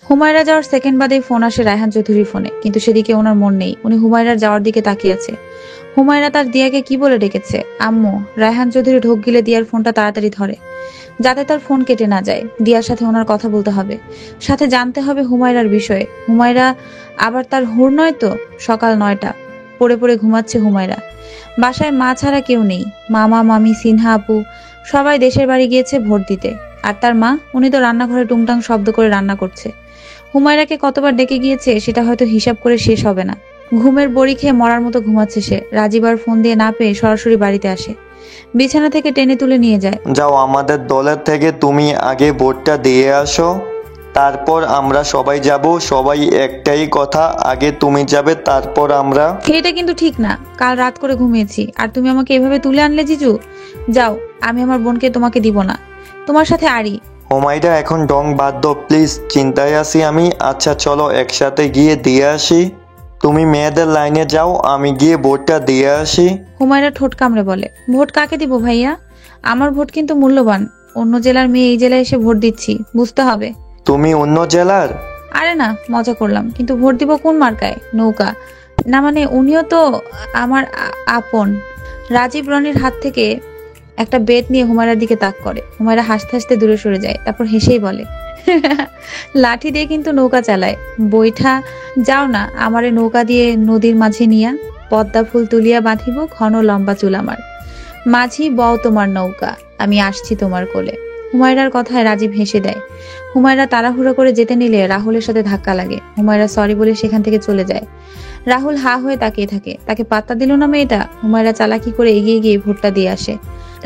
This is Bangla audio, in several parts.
হুমায়রা যাওয়ার সেকেন্ড বাদেই ফোন আসে রায়হান চৌধুরীর ফোনে, কিন্তু সেদিকে ওনার মন নেই। উনি হুমায়রার যাওয়ার দিকে তাকিয়ে আছে। হুমায়রা তার দিয়াকে কি বলে ডেকেছে? আম্মু। রায়হান চৌধুরী ঢোক গিলে দিয়ার ফোনটা তাড়াতাড়ি ধরে, যাতে তার ফোন কেটে না যায়। দিয়ার সাথে ওনার কথা বলতে হবে, সাথে জানতে হবে হুমায়রার বিষয়ে। হুমায়রা আবার তার হুর নয় তো? সকাল 9টা, পড়ে পড়ে ঘুমাচ্ছে হুমায়রা। বাসায় মা ছাড়া কেউ নেই। মামা, মামি, সিনহা আপু সবাই দেশের বাড়ি গিয়েছে ভোট দিতে। আর তার মা, উনি তো রান্নাঘরে টুংটাং শব্দ করে রান্না করছে। হুমায়রাকে কতবার ডেকে গিয়েছে সেটা হয়তো হিসাব করে শেষ হবে না। ঘুমের বড়ি খেয়ে মরার মতো ঘুমাচ্ছে সে। রাজীব আর ফোন দিয়ে না পেয়ে সরাসরি বাড়িতে আসে, বিছানা থেকে টেনে তুলে নিয়ে যায়। যাও, আমাদের দলের থেকে তুমি আগে ভোটটা দিয়ে আসো, তারপর আমরা সবাই যাব। সবাই একটাই কথা, আগে তুমি যাবে তারপর আমরা। এটা কিন্তু ঠিক না। কাল রাত করে ঘুমিয়েছি আর তুমি আমাকে এভাবে তুলে আনলে জিজু। যাও, আমি আমার বোনকে তোমাকে দিব না, তোমার সাথে আরি। হুমায়রা এখন ডং বাদ দাও প্লিজ, চিন্তায় আছি আমি। আচ্ছা চলো একসাথে গিয়ে দিয়ে আসি। তুমি মেয়েদের লাইনে যাও, আমি গিয়ে ভোটটা দিয়ে আসি। হুমায়রা ঠোঁট কামড়ে বলে, ভোট কাকে দিব ভাইয়া? আমার ভোট কিন্তু মূল্যবান। অন্য জেলার মেয়ে এই জেলায় এসে ভোট দিচ্ছি, বুঝতে হবে। তুমি অন্য জেলার? আরে না, মজা করলাম। কিন্তু ভোট দিব কোন মার্কায়? নৌকা না মানে উনিও তো আমার আপন। রাজীব রনির হাত থেকে একটা বেত নিয়ে হুমায়রার দিকে তাক করে। হুমায়রা হাসতে হাসতে দূরে সরে যায়, তারপর হেসেই বলে, লাঠি দিয়ে কিন্তু নৌকা চালায়। বৈঠা যাও না আমারে নৌকা দিয়ে নদীর মাঝে নিয়া, পদ্মা ফুল তুলিয়া বাঁধিব ঘন লম্বা চুল আমার, মাঝি বও তোমার নৌকা, আমি আসছি তোমার কোলে। হুমায়রার কথায় রাজীব হেসে দেয়। হুমায়রা তাড়াহুড়ো করে যেতে নিলে রাহুলের সাথে ধাক্কা লাগে। হুমায়রা সরি বলে সেখান থেকে চলে যায়। রাহুল হা হয়ে তাকিয়ে থাকে, তাকে পাত্তা দিল না মেয়েটা। হুমায়রা চালাকি করে এগিয়ে গিয়ে ভোটটা দিয়ে আসে।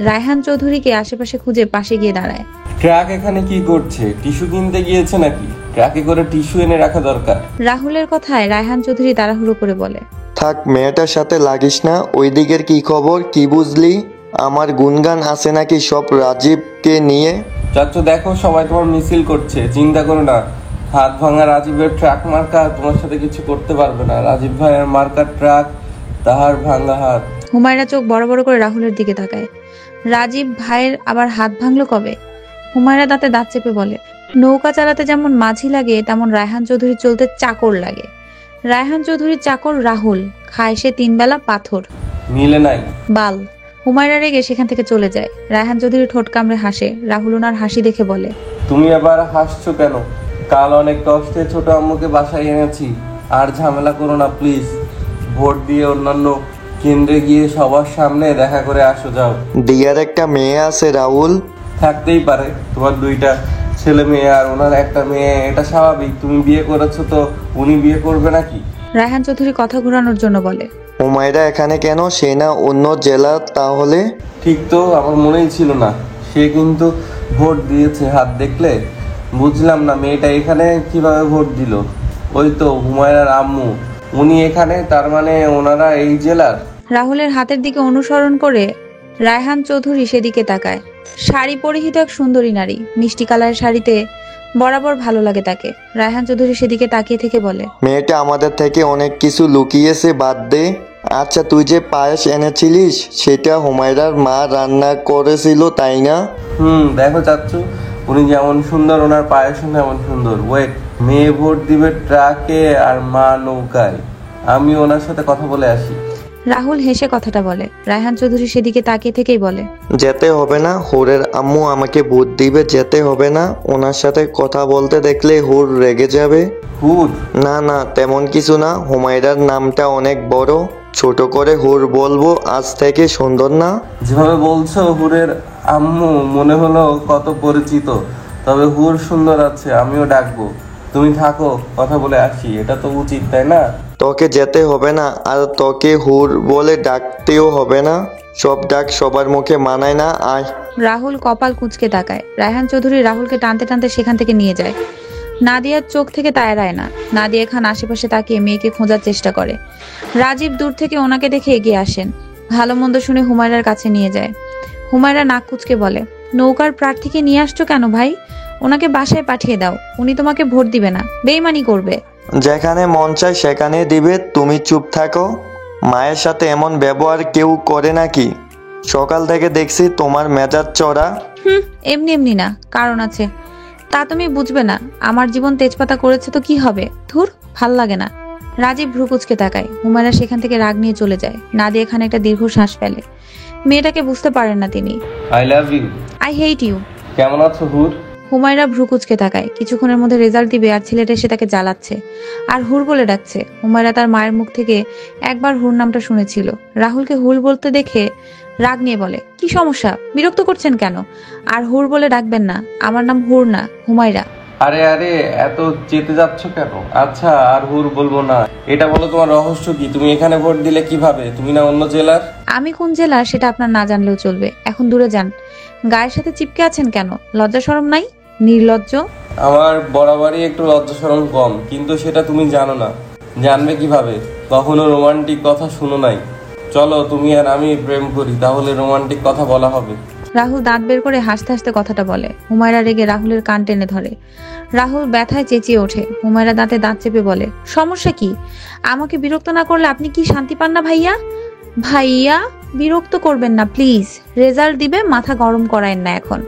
রায়হান চৌধুরীকে আশেপাশে খুঁজে পাশে গিয়ে দাঁড়ায়। ট্রাক এখানে কি করছে? টিস্যু কিনতে গিয়েছে নাকি? ট্রাকে করে টিস্যু এনে রাখা দরকার। রাহুলের কথায় রায়হান চৌধুরী তাড়াহুড়ো করে বলে, থাক, মেয়েটার সাথে লাগিস না। ওই দিকের কি খবর, কি বুঝলি? আমার গুনগান আছে নাকি সব রাজীবকে নিয়ে? চাচ্চু দেখো, সবাই তোমার মিছিল করছে, চিন্তা করো না। হাত ভাঙা রাজীবের ট্রাক মার্কা তোমার সাথে কিছু করতে পারবে না। রাজীব ভাইয়ের মার্কার ট্রাক, তাহার ভাঙা হাত। হুমায়রা চোখ বড় বড় করে রাহুলের দিকে তাকায়। রাজীব ভাইয়ের আবার হাত ভাঙলো কবে? হুমায়রা দাঁতে দাঁত চেপে বলে, নৌকা চালাতে যেমন মাঝি লাগে তেমন রায়হান চৌধুরী চলতে চাকর লাগে। রায়হান চৌধুরীর চাকর রাহুল, খায় সে 3 বেলা পাথর। মিলে নাই বাল। হুমায়রা রেগে সেখান থেকে চলে যায়। রায়হান চৌধুরী ঠোঁট কামড়ে হাসে। রাহুল ওনার হাসি দেখে বলে, তুমি আবার হাসছো কেন? কাল অনেক কষ্টে ছোট আম্মুকে বাসায় এনেছি, আর ঝামেলা করো না প্লিজ। ভোট দিয়ে অন্যান্য কেন্দ্রে গিয়ে সবার সামনে দেখা করে আসো, যাও। দিয়ার একটা মেয়ে আছে রাহুল। থাকতেই পারে, তোমার 2টা ছেলে মেয়ে আর ওনার একটা মেয়ে, এটা স্বাভাবিক। তুমি বিয়ে করেছো তো উনি বিয়ে করবে নাকি? রায়হান চৌধুরী কথা ঘোরানোর জন্য বলে, হুমায়রা এখানে কেন? সে না অন্য জেলা তাহলে? ঠিক তো, আমার মনেই ছিল না। সে কিন্তু ভোট দিয়েছে, হাত দেখলে। বুঝলাম না মেয়েটা এখানে কিভাবে ভোট দিল। ওই তো হুমায়রার আম্মু, উনি এখানে, তার মানে ওনারা এই জেলার। রাহুলের হাতের দিকে অনুসরণ করে রায়হান চৌধুরী সেদিকে তাকায়। শাড়ি পরিহিত এক সুন্দরী নারী, মিষ্টি কালারের শাড়িতে বরাবর ভালো লাগে তাকে। রায়হান চৌধুরী সেদিকে তাকিয়ে থেকে বলে, মেয়েটা আমাদের থেকে অনেক কিছু লুকিয়েছে, বাদ দে। আচ্ছা, তুই যে পায়েস এনেছিলিস সেটা হুমায়রার মা রান্না করেছিল তাই না? দেখো চাচ্ছু, উনি যেমন সুন্দর ওনার পায়েসও তেমন সুন্দর। ওয়েট, মেয়ে ভোট দিবে ট্রাকে আর মা নৌকায়। আমি ওনার সাথে কথা বলে আসি। রাহুল হেসে কথাটা বলে। রায়হান চৌধুরী সেদিকে তাকিয়ে থেকেই বলে, যেতে হবে না, হুরের আম্মু আমাকে ভোট দিবে, যেতে হবে না। ওনার সাথে কথা বলতে দেখলে হুর রেগে যাবে। হুর? না না, তেমন কিছু না। হুমায়রার নামটা অনেক বড়, ছোট করে হুর বলবো আজ থেকে, সুন্দর না? যেভাবে বলছো হুরের আম্মু, মনে হলো কত পরিচিত। তবে হুর সুন্দর আছে, আমিও ডাকবো। তুমি থাকো, কথা বলে আসি, এটা তো উচিত তাই না? তোকে যেতে হবে না, আর তোকে হুর বলে ডাকতেও হবে না। সব ডাক সবার মুখে মানায় না। আয়। রাহুল কপাল কুঁচকে তাকায়। রায়হান চৌধুরী রাহুলকে টানতে টানতে সেখান থেকে নিয়ে যায়। নাদিয়ার চোখ থেকে তা এড়ায় না। নাদিয়া খান আশেপাশে তাকিয়ে মেয়েকে খোঁজার চেষ্টা করে। রাজীব দূর থেকে ওনাকে দেখে এগিয়ে আসেন। ভালো মন্দ শুনে হুমায়রার কাছে নিয়ে যায়। হুমায়রা নাক কুঁচকে বলে, নৌকার প্রার্থীকে নিয়ে আসছো কেন ভাই? ওনাকে বাসায় পাঠিয়ে দাও, উনি তোমাকে ভোট দিবে না, বেইমানি করবে। যেখানে মন চায় সেখানে দিবে, তুমি চুপ থাকো। মায়ের সাথে এমন ব্যবহার কেউ করে নাকি? সকাল থেকে দেখছি তোমার মেজাজ চড়া। এমনি এমনি না, কারণ আছে। তা তুমি বুঝবে না, আমার জীবন তেজপাতা করেছে তো কি হবে, ধুর, ভাল লাগে না। রাজীব ভ্রুকুচকে তাকায়। হুমায়রা সেখান থেকে রাগ নিয়ে চলে যায়। নাদিয়া এখানে একটা দীর্ঘ শ্বাস ফেলে। মেয়েটাকে বুঝতে পারেন না তিনি। I love you. I hate you. কেমন আছো হুর? হুমায়রা ভ্রুকুচকে তাকায়। কিছুক্ষণের মধ্যে রেজাল্ট দিবে আর ছেলেটা এসে তাকে জ্বালাচ্ছে আর হুর বলে ডাকছে। হুমায়রা তার মায়ের মুখ থেকে একবার হুর নামটা শুনেছিল। রাহুলকে হুর বলতে দেখে রাগ নিয়ে বলে, কি সমস্যা, বিরক্ত করছেন কেন? আর হুর বলে ডাকবেন না, আমার নাম হুর না, হুমায়রা। আরে আরে, এত চেতে যাচ্ছ কেন? আচ্ছা, আর হুর বলবো না। এটা বলো, তোমার রহস্য কি? তুমি এখানে ভোট দিলে কিভাবে? তুমি না অন্য জেলার? আমি কোন জেলার সেটা আপনার না জানলেও চলবে। এখন দূরে যান। গায়ের সাথে চিপকে আছেন কেন? লজ্জা শরম নাই? নির্লজ্জ। আমার বরাবরই একটু লজ্জা শরম কম, কিন্তু সেটা তুমি জানো না। জানবে কিভাবে? কখনো রোমান্টিক কথা শুনো নাই। চলো, তুমি আর আমি প্রেম করি, তাহলে রোমান্টিক কথা বলা হবে। রাহুল দাঁত বের করে হাসতে হাসতে কথাটা বলে। হুমায়রা রেগে রাহুলের কান টেনে ধরে। রাহুল ব্যথায় চেঁচিয়ে ওঠে। হুমায়রা দাঁতে দাঁত চেপে বলে, সমস্যা কি? আমাকে বিরক্ত না করলে আপনি কি শান্তি পান না ভাইয়া? ভাইয়া, বিরক্ত করবেন না প্লিজ। রেজাল্ট দিবে, মাথা গরম করায়েন না এখন।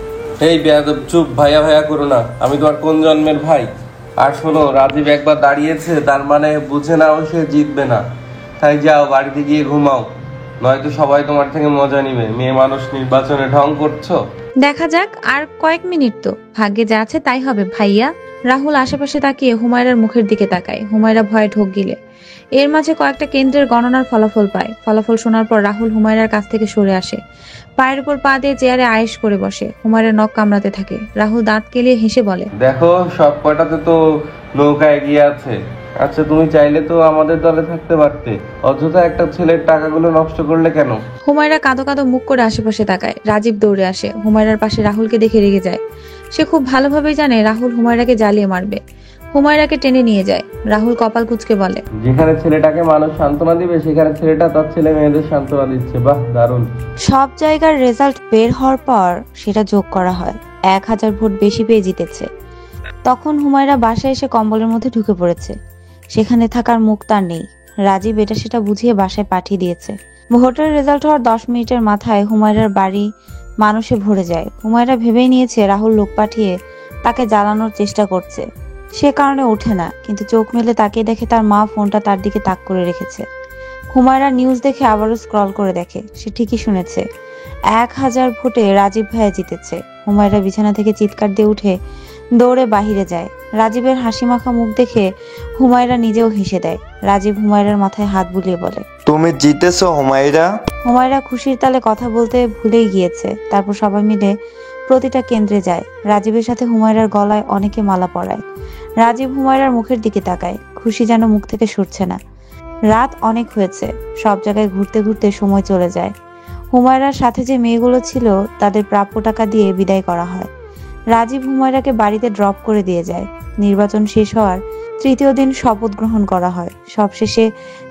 এই বেয়াদব, চুপ। ভাইয়া ভাইয়া করো না। আমি তোমার কোন জন্মের ভাই? আর শোনো, রাজীব একবার দাঁড়িয়েছে, তার মানে বুঝে নাও সে জিতবে না। তাই যাও, বাড়িতে গিয়ে ঘুমাও, নয়তো সবাই তোমার থেকে মজা নিবে। মেয়ে মানুষ নির্বাচনে ঢং করছো। দেখা যাক, আর কয়েক মিনিট তো, ভাগ্যে যা আছে তাই হবে ভাইয়া। রাহুল আশেপাশে তাকিয়ে হুমায়রার মুখের দিকে তাকায়। হুমায়রা ভয়ে ঢোক গিলে। এর মাঝে কয়েকটা কেন্দ্রের গণনার ফলাফল পায়। ফলাফল শোনার পর রাহুল হুমায়রার কাছ থেকে সরে আসে। পায়ের উপর পা দিয়ে চেয়ারে আয়েশ করে বসে। হুমায়রা নখ কামড়াতে থাকে। রাহুল দাঁত কেলিয়ে হেসে বলে, দেখো, সব কয়টাতে তো নৌকা এগিয়ে আছে। আচ্ছা, তুমি চাইলে তো আমাদের দলে থাকতে পারতে। অযথা একটা ছেলের টাকাগুলো নষ্ট করলে কেন? হুমায়রা কাঁদো কাঁদো মুখ করে আশেপাশে তাকায়। রাজীব দৌড়ে আসে। হুমায়রার পাশে রাহুলকে দেখে রেগে যায়। সে খুব ভালোভাবেই জানে রাহুল হুমায়রাকে জ্বালিয়ে মারবে। হুমায়রাকে টেনে নিয়ে যায়। রাহুল কপাল কুঁচকে বলে, যেখানে ছেলেটাকে মানুষ সান্ত্বনা দিবে, সেখানে ছেলেটা তার ছেলে মেয়েদের সান্ত্বনা দিচ্ছে। বাহ, দারুণ। সব জায়গার রেজাল্ট বের হওয়ার পর সেটা যোগ করা হয়। 1000 ভোট বেশি পেয়ে জিতেছে। তখন হুমায়রা বাসায় এসে কম্বলের মধ্যে ঢুকে পড়েছে। সেখানে থাকার মুখ তার নেই। রাজীব এটা সেটা বুঝিয়ে বাসায় পাঠিয়ে দিয়েছে। ভোটের রেজাল্ট হওয়ার 10 মিনিটের মাথায় হুমায়রার বাড়ি মানুষে ভরে যায়। হুমায়রা ভেবেই নিয়েছে রাহুল লোক পাঠিয়ে তাকে জ্বালানোর চেষ্টা করছে। সে কারণে ওঠে না, কিন্তু চোখ মেলে তাকিয়ে দেখে তার মা ফোনটা তার দিকে তাক করে রেখেছে। হুমায়রা নিউজ দেখে আবারও স্ক্রল করে দেখে। সে ঠিকই শুনেছে, 1000 ভোটে রাজীব ভাইয়া জিতেছে। হুমায়রা বিছানা থেকে চিৎকার দিয়ে উঠে দৌড়ে বাহিরে যায়। রাজীবের হাসি মাখা মুখ দেখে হুমায়রা নিজেও হেসে দেয়। রাজীব হুমায়রার মাথায় হাত বুলিয়ে বলে, তুমি জিতেছো হুমায়রা। হুমায়রা খুশির তালে কথা বলতে ভুলেই গিয়েছে। তারপর সবাই মিলে প্রতিটা কেন্দ্রে যায়। রাজীবের সাথে হুমায়রার গলায় অনেকে মালা পরায়। রাজীব হুমায়রার মুখের দিকে তাকায়। খুশি যেন মুখ থেকে সরছে না। রাত অনেক হয়েছে। সব জায়গায় ঘুরতে ঘুরতে সময় চলে যায়। হুমায়রার সাথে যে মেয়েগুলো ছিল তাদের প্রাপ্য টাকা দিয়ে বিদায় করা হয়। রাজীব হুমায়রাকে বাড়িতে ড্রপ করে দিয়ে যায়। নির্বাচন শেষ হওয়ার 3য় দিন শপথ গ্রহণ করা হয়। সবশেষে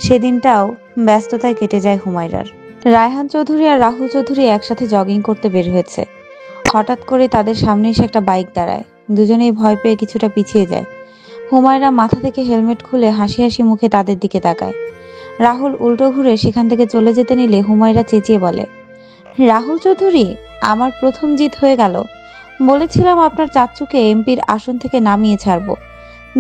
সেদিনটাও ব্যস্ততায় কেটে যায় হুমায়রার। রায়হান চৌধুরী আর রাহুল চৌধুরী একসাথে জগিং করতে বের হয়েছে। হঠাৎ করে তাদের সামনে এসে একটা বাইক দাঁড়ায়। দুজনেই ভয় পেয়ে কিছুটা পিছিয়ে যায়। হুমায়রা মাথা থেকে হেলমেট খুলে হাসি হাসি মুখে তাদের দিকে তাকায়। রাহুল উল্টো ঘুরে সেখান থেকে চলে যেতে নিলে হুমায়রা চেঁচিয়ে বলে, রাহুল চৌধুরী, আমার প্রথম জিত হয়ে গেল। বলেছিলাম আপনার চাচ্চুকে এমপির আসন থেকে নামিয়ে ছাড়বো।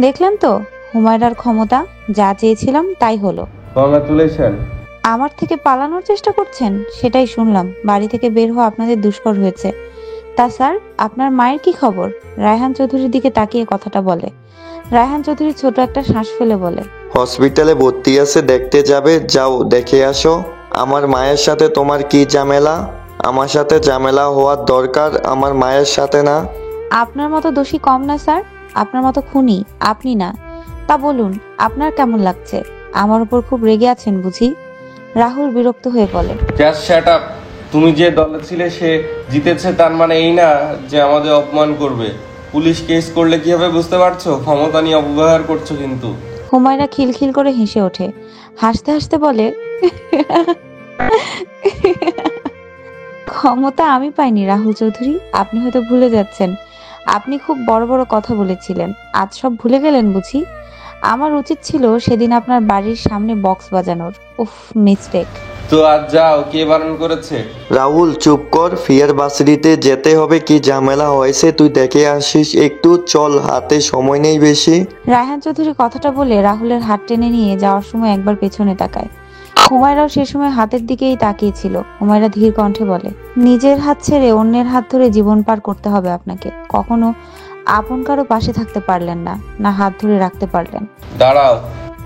দেখলেন তো হুমায়রার ক্ষমতা, যা চেয়েছিলাম তাই হলো। কংগ্রাচুলেশন। আমার থেকে পালানোর চেষ্টা করছেন? সেটাই শুনলাম। বাড়ি থেকে বের হওয়া আপনাদের দুষ্কর হয়েছে। তা স্যার, আপনার মায়ের কি খবর? রায়হান চৌধুরীর দিকে তাকিয়ে কথাটা বলে। রায়হান চৌধুরী ছোট একটা শ্বাস ফেলে বলে, হসপিটালে ভর্তি আছে, দেখতে যাবে, যাও দেখে আসো। আমার মায়ের সাথে তোমার কি ঝামেলা? আমার সাথে ঝামেলা হওয়ার দরকার আমার মায়ের সাথে না। আপনার মতো দোষী কম না স্যার, আপনার মতো খুনি আপনি না। তা বলুন, আপনার কেমন লাগছে? আমার উপর খুব রেগে আছেন বুঝি? রাহুল বিরক্ত হয়ে বলে, জাস্ট শাট আপ। তুমি যে দলে ছিলে সে জিতেছে, তার মানে এই না যে আমাদের অপমান করবে। পুলিশ কেস করলে কি হবে বুঝতে পারছো? ক্ষমতা নিয়ে অপব্যবহার করছো কিন্তু। হুমায়রা খিলখিল করে হেসে ওঠে। হাসতে হাসতে বলে, ক্ষমতা আমি পাইনি রাহুল চৌধুরী, আপনি হয়তো ভুলে যাচ্ছেন। আপনি খুব বড় বড় কথা বলেছিলেন, আজ সব ভুলে গেলেন বুঝি? আমার উচিত ছিল সেদিন আপনার বাড়ির সামনে বক্স বাজানোর। উফ, মিস্টেক। তো আজ যাও, কে বারণ করেছে? রাহুল চুপ কর, ফিয়ার বাসরিতে যেতে হবে, কি ঝামেলা হয়েছে তুই দেখে আসিস একটু, চল হাতে সময় নেই বেশি। রায়হান চৌধুরী কথাটা বলে রাহুলের হাত টেনে নিয়ে যাওয়ার সময় একবার পেছনে তাকায়। হুমায়রাও সে সময় হাতের দিকেই তাকিয়েছিল। হুমায়রা ধীর কণ্ঠে বলে, নিজের হাত ছেড়ে অন্যের হাত ধরে জীবন পার করতে হবে আপনাকে। কখনো আপন কারো পাশে থাকতে পারলেন না, না হাত ধরে রাখতে পারলেন। দাঁড়াও।